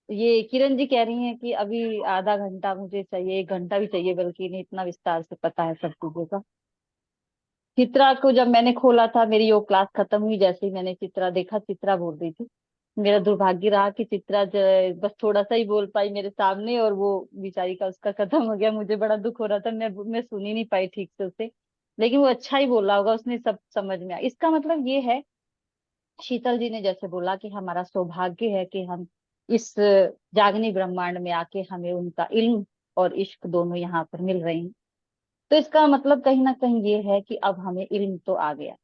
ये किरण जी कह रही हैं कि अभी आधा घंटा मुझे चाहिए, 1 घंटा भी चाहिए, बल्कि इन्हें इतना विस्तार से पता है सब चीजों का। चित्रा को जब मैंने खोला था, मेरी योग क्लास खत्म हुई, जैसे ही मैंने चित्रा देखा, चित्रा बोल रही थी। मेरा दुर्भाग्य रहा कि चित्रा बस थोड़ा सा ही बोल पाई मेरे सामने, और वो बेचारी का उसका खत्म हो गया। मुझे बड़ा दुख हो रहा था, मैं सुन ही नहीं पाई ठीक से उसे। लेकिन वो अच्छा ही बोला होगा, उसने सब समझ में आया। इसका मतलब ये है, शीतल जी ने जैसे बोला कि हमारा सौभाग्य है कि हम इस जागनी ब्रह्मांड में आके हमें उनका इल्म और इश्क दोनों यहाँ पर मिल रहे हैं। तो इसका मतलब कहीं ना कहीं ये है कि अब हमें इल्म तो आ गया।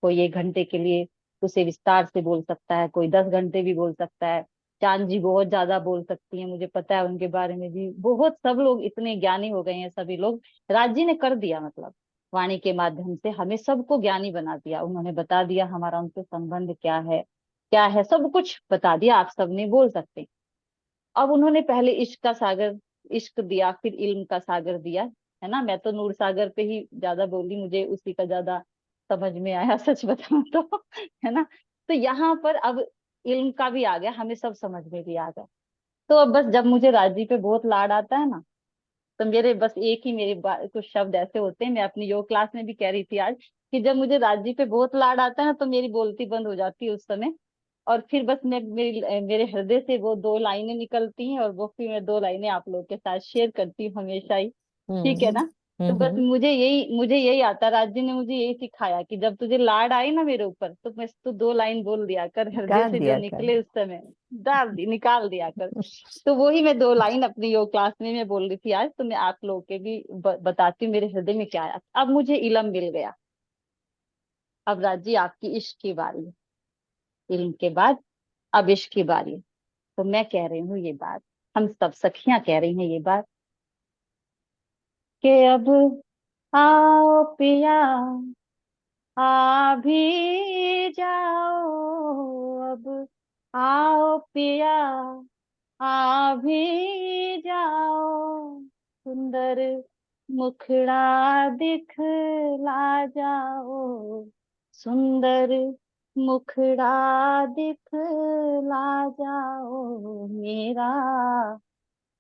कोई 1 घंटे के लिए उसे विस्तार से बोल सकता है, कोई 10 घंटे भी बोल सकता है। चांद जी बहुत ज्यादा बोल सकती हैं, मुझे पता है उनके बारे में भी बहुत, सब लोग इतने ज्ञानी हो गए हैं सभी लोग। राज जी ने कर दिया, मतलब वाणी के माध्यम से हमें सबको ज्ञानी बना दिया। उन्होंने बता दिया हमारा उनसे संबंध क्या है, क्या है, सब कुछ बता दिया। आप सबने बोल सकते हैं। अब उन्होंने पहले इश्क का सागर, इश्क दिया, फिर इल्म का सागर दिया, है ना। मैं तो नूर सागर पे ही ज्यादा बोली, मुझे उसी का ज्यादा समझ में आया, सच बताऊं तो, है ना। तो यहाँ पर अब इल्म का भी आ गया, हमें सब समझ में भी आ गया। तो अब बस जब मुझे राजी पे बहुत लाड आता है ना, तो मेरे बस एक ही मेरे कुछ शब्द ऐसे होते हैं, मैं अपनी योग क्लास में भी कह रही थी आज, कि जब मुझे राजी पे बहुत लाड आता है ना, तो मेरी बोलती बंद हो जाती है उस समय। और फिर बस मेरे हृदय से वो 2 लाइनें निकलती हैं, और वो फिर मैं 2 लाइनें आप लोग के साथ शेयर करती हूँ हमेशा ही, ठीक है हम्म ना। तो बस हम्म मुझे यही आता, राज जी ने मुझे यही सिखाया कि जब तुझे लाड आए ना मेरे ऊपर, तो बस तू 2 लाइन बोल दिया कर, हृदय गा से जो दिया कर। निकले उस समय निकाल दिया कर। तो वही मैं 2 लाइन अपनी योग क्लास में मैं बोल रही थी आज, तो मैं आप लोगों के भी बताती हूँ मेरे हृदय में क्या आया। अब मुझे इलम मिल गया। अब राज जी आपकी इश्क की बारी है, इल्म के बाद अब इश्क की बारी है। तो मैं कह रही हूँ ये बात, हम सब सखियां कह रही हैं ये बात, कि अब आओ पिया आ भी जाओ, अब आओ पिया आ भी जाओ, सुंदर मुखड़ा दिखला जाओ, सुंदर मुखड़ा दिखला जाओ, मेरा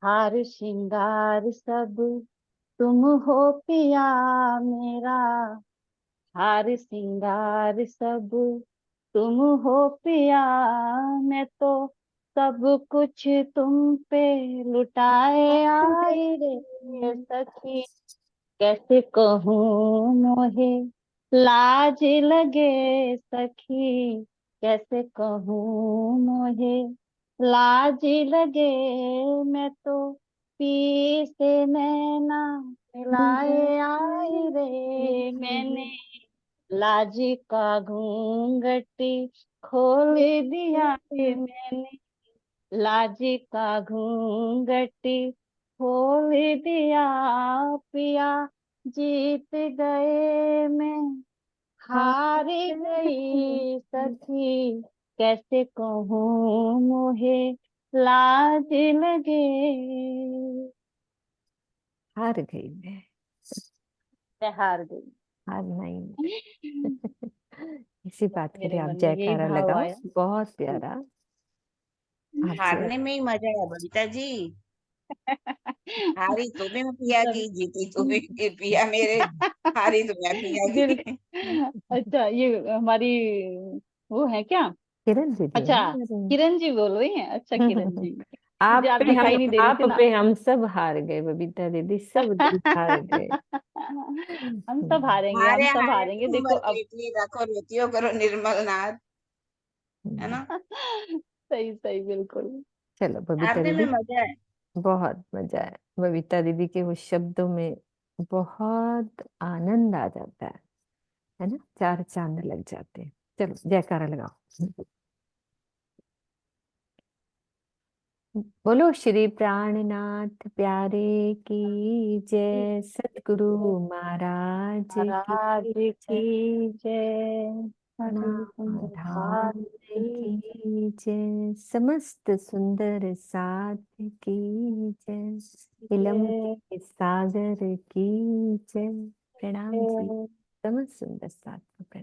हार श्रृंगार सब तुम हो पिया, मेरा हार श्रृंगार सब तुम हो पिया, मैं तो सब कुछ तुम पे लुटाए आई रे सखी। कैसे कहूँ मोहे लाज लगे सखी, कैसे कहूँ मोहे लाज लगे। मैं तो पी से नैना मिलाए आई रे, मैंने लाज का घूंघट खोल दिया रे, मैंने लाज का घूंघट खोल दिया। पिया जीत गए, मैं हार गई सखी। कैसे कहूँ मोहे लाज लगे। हार गई मैं हार गई। हार नहीं। इसी बात के मेरे लिए आप मन में यही जयकारा भाव लगाओ, आया। बहुत प्यारा। आप हारने में ही मजा है बबीता जी। हारी तो भी मैं पिया सब की, जीती तो भी पिया मेरे, हारी तो मैं पिया बिल की। अच्छा, ये हमारी वो है क्या? किरण दीदी है अच्छा, हमारी। किरण जी बोल रही हैं। अच्छा, किरण जी मुझे आप आप पे हम दिखाई नहीं दे रही आप थी ना। पे हम सब हार गए बबीता दीदी, सब दिल हार गए। हम सब हारेंगे, हम हारे सब हारे हारेंगे। तुम देखो भर अब पेट लिए रखो, रोटियों करो निर्मल नाथ, है ना। सही सही बिल्कुल। चलो बबीता हारने में दीदी, मजा है। बहुत मजा है। बबीता दीदी के उस शब्दों में बहुत आनंद आ जाता है ना, चार चांद लग जाते हैं। चलो जयकारा लगाओ। बोलो श्री प्राणनाथ प्यारे की जय, सतगुरु महाराज महाराज की जय, की जय, हरि सुंदर साथ धाम की की जय, समस्त सुंदर साथ की जय, इलम जय। के सागर की जय। प्रणाम जी, जय। समस्त सुंदर साथ को प्रणाम।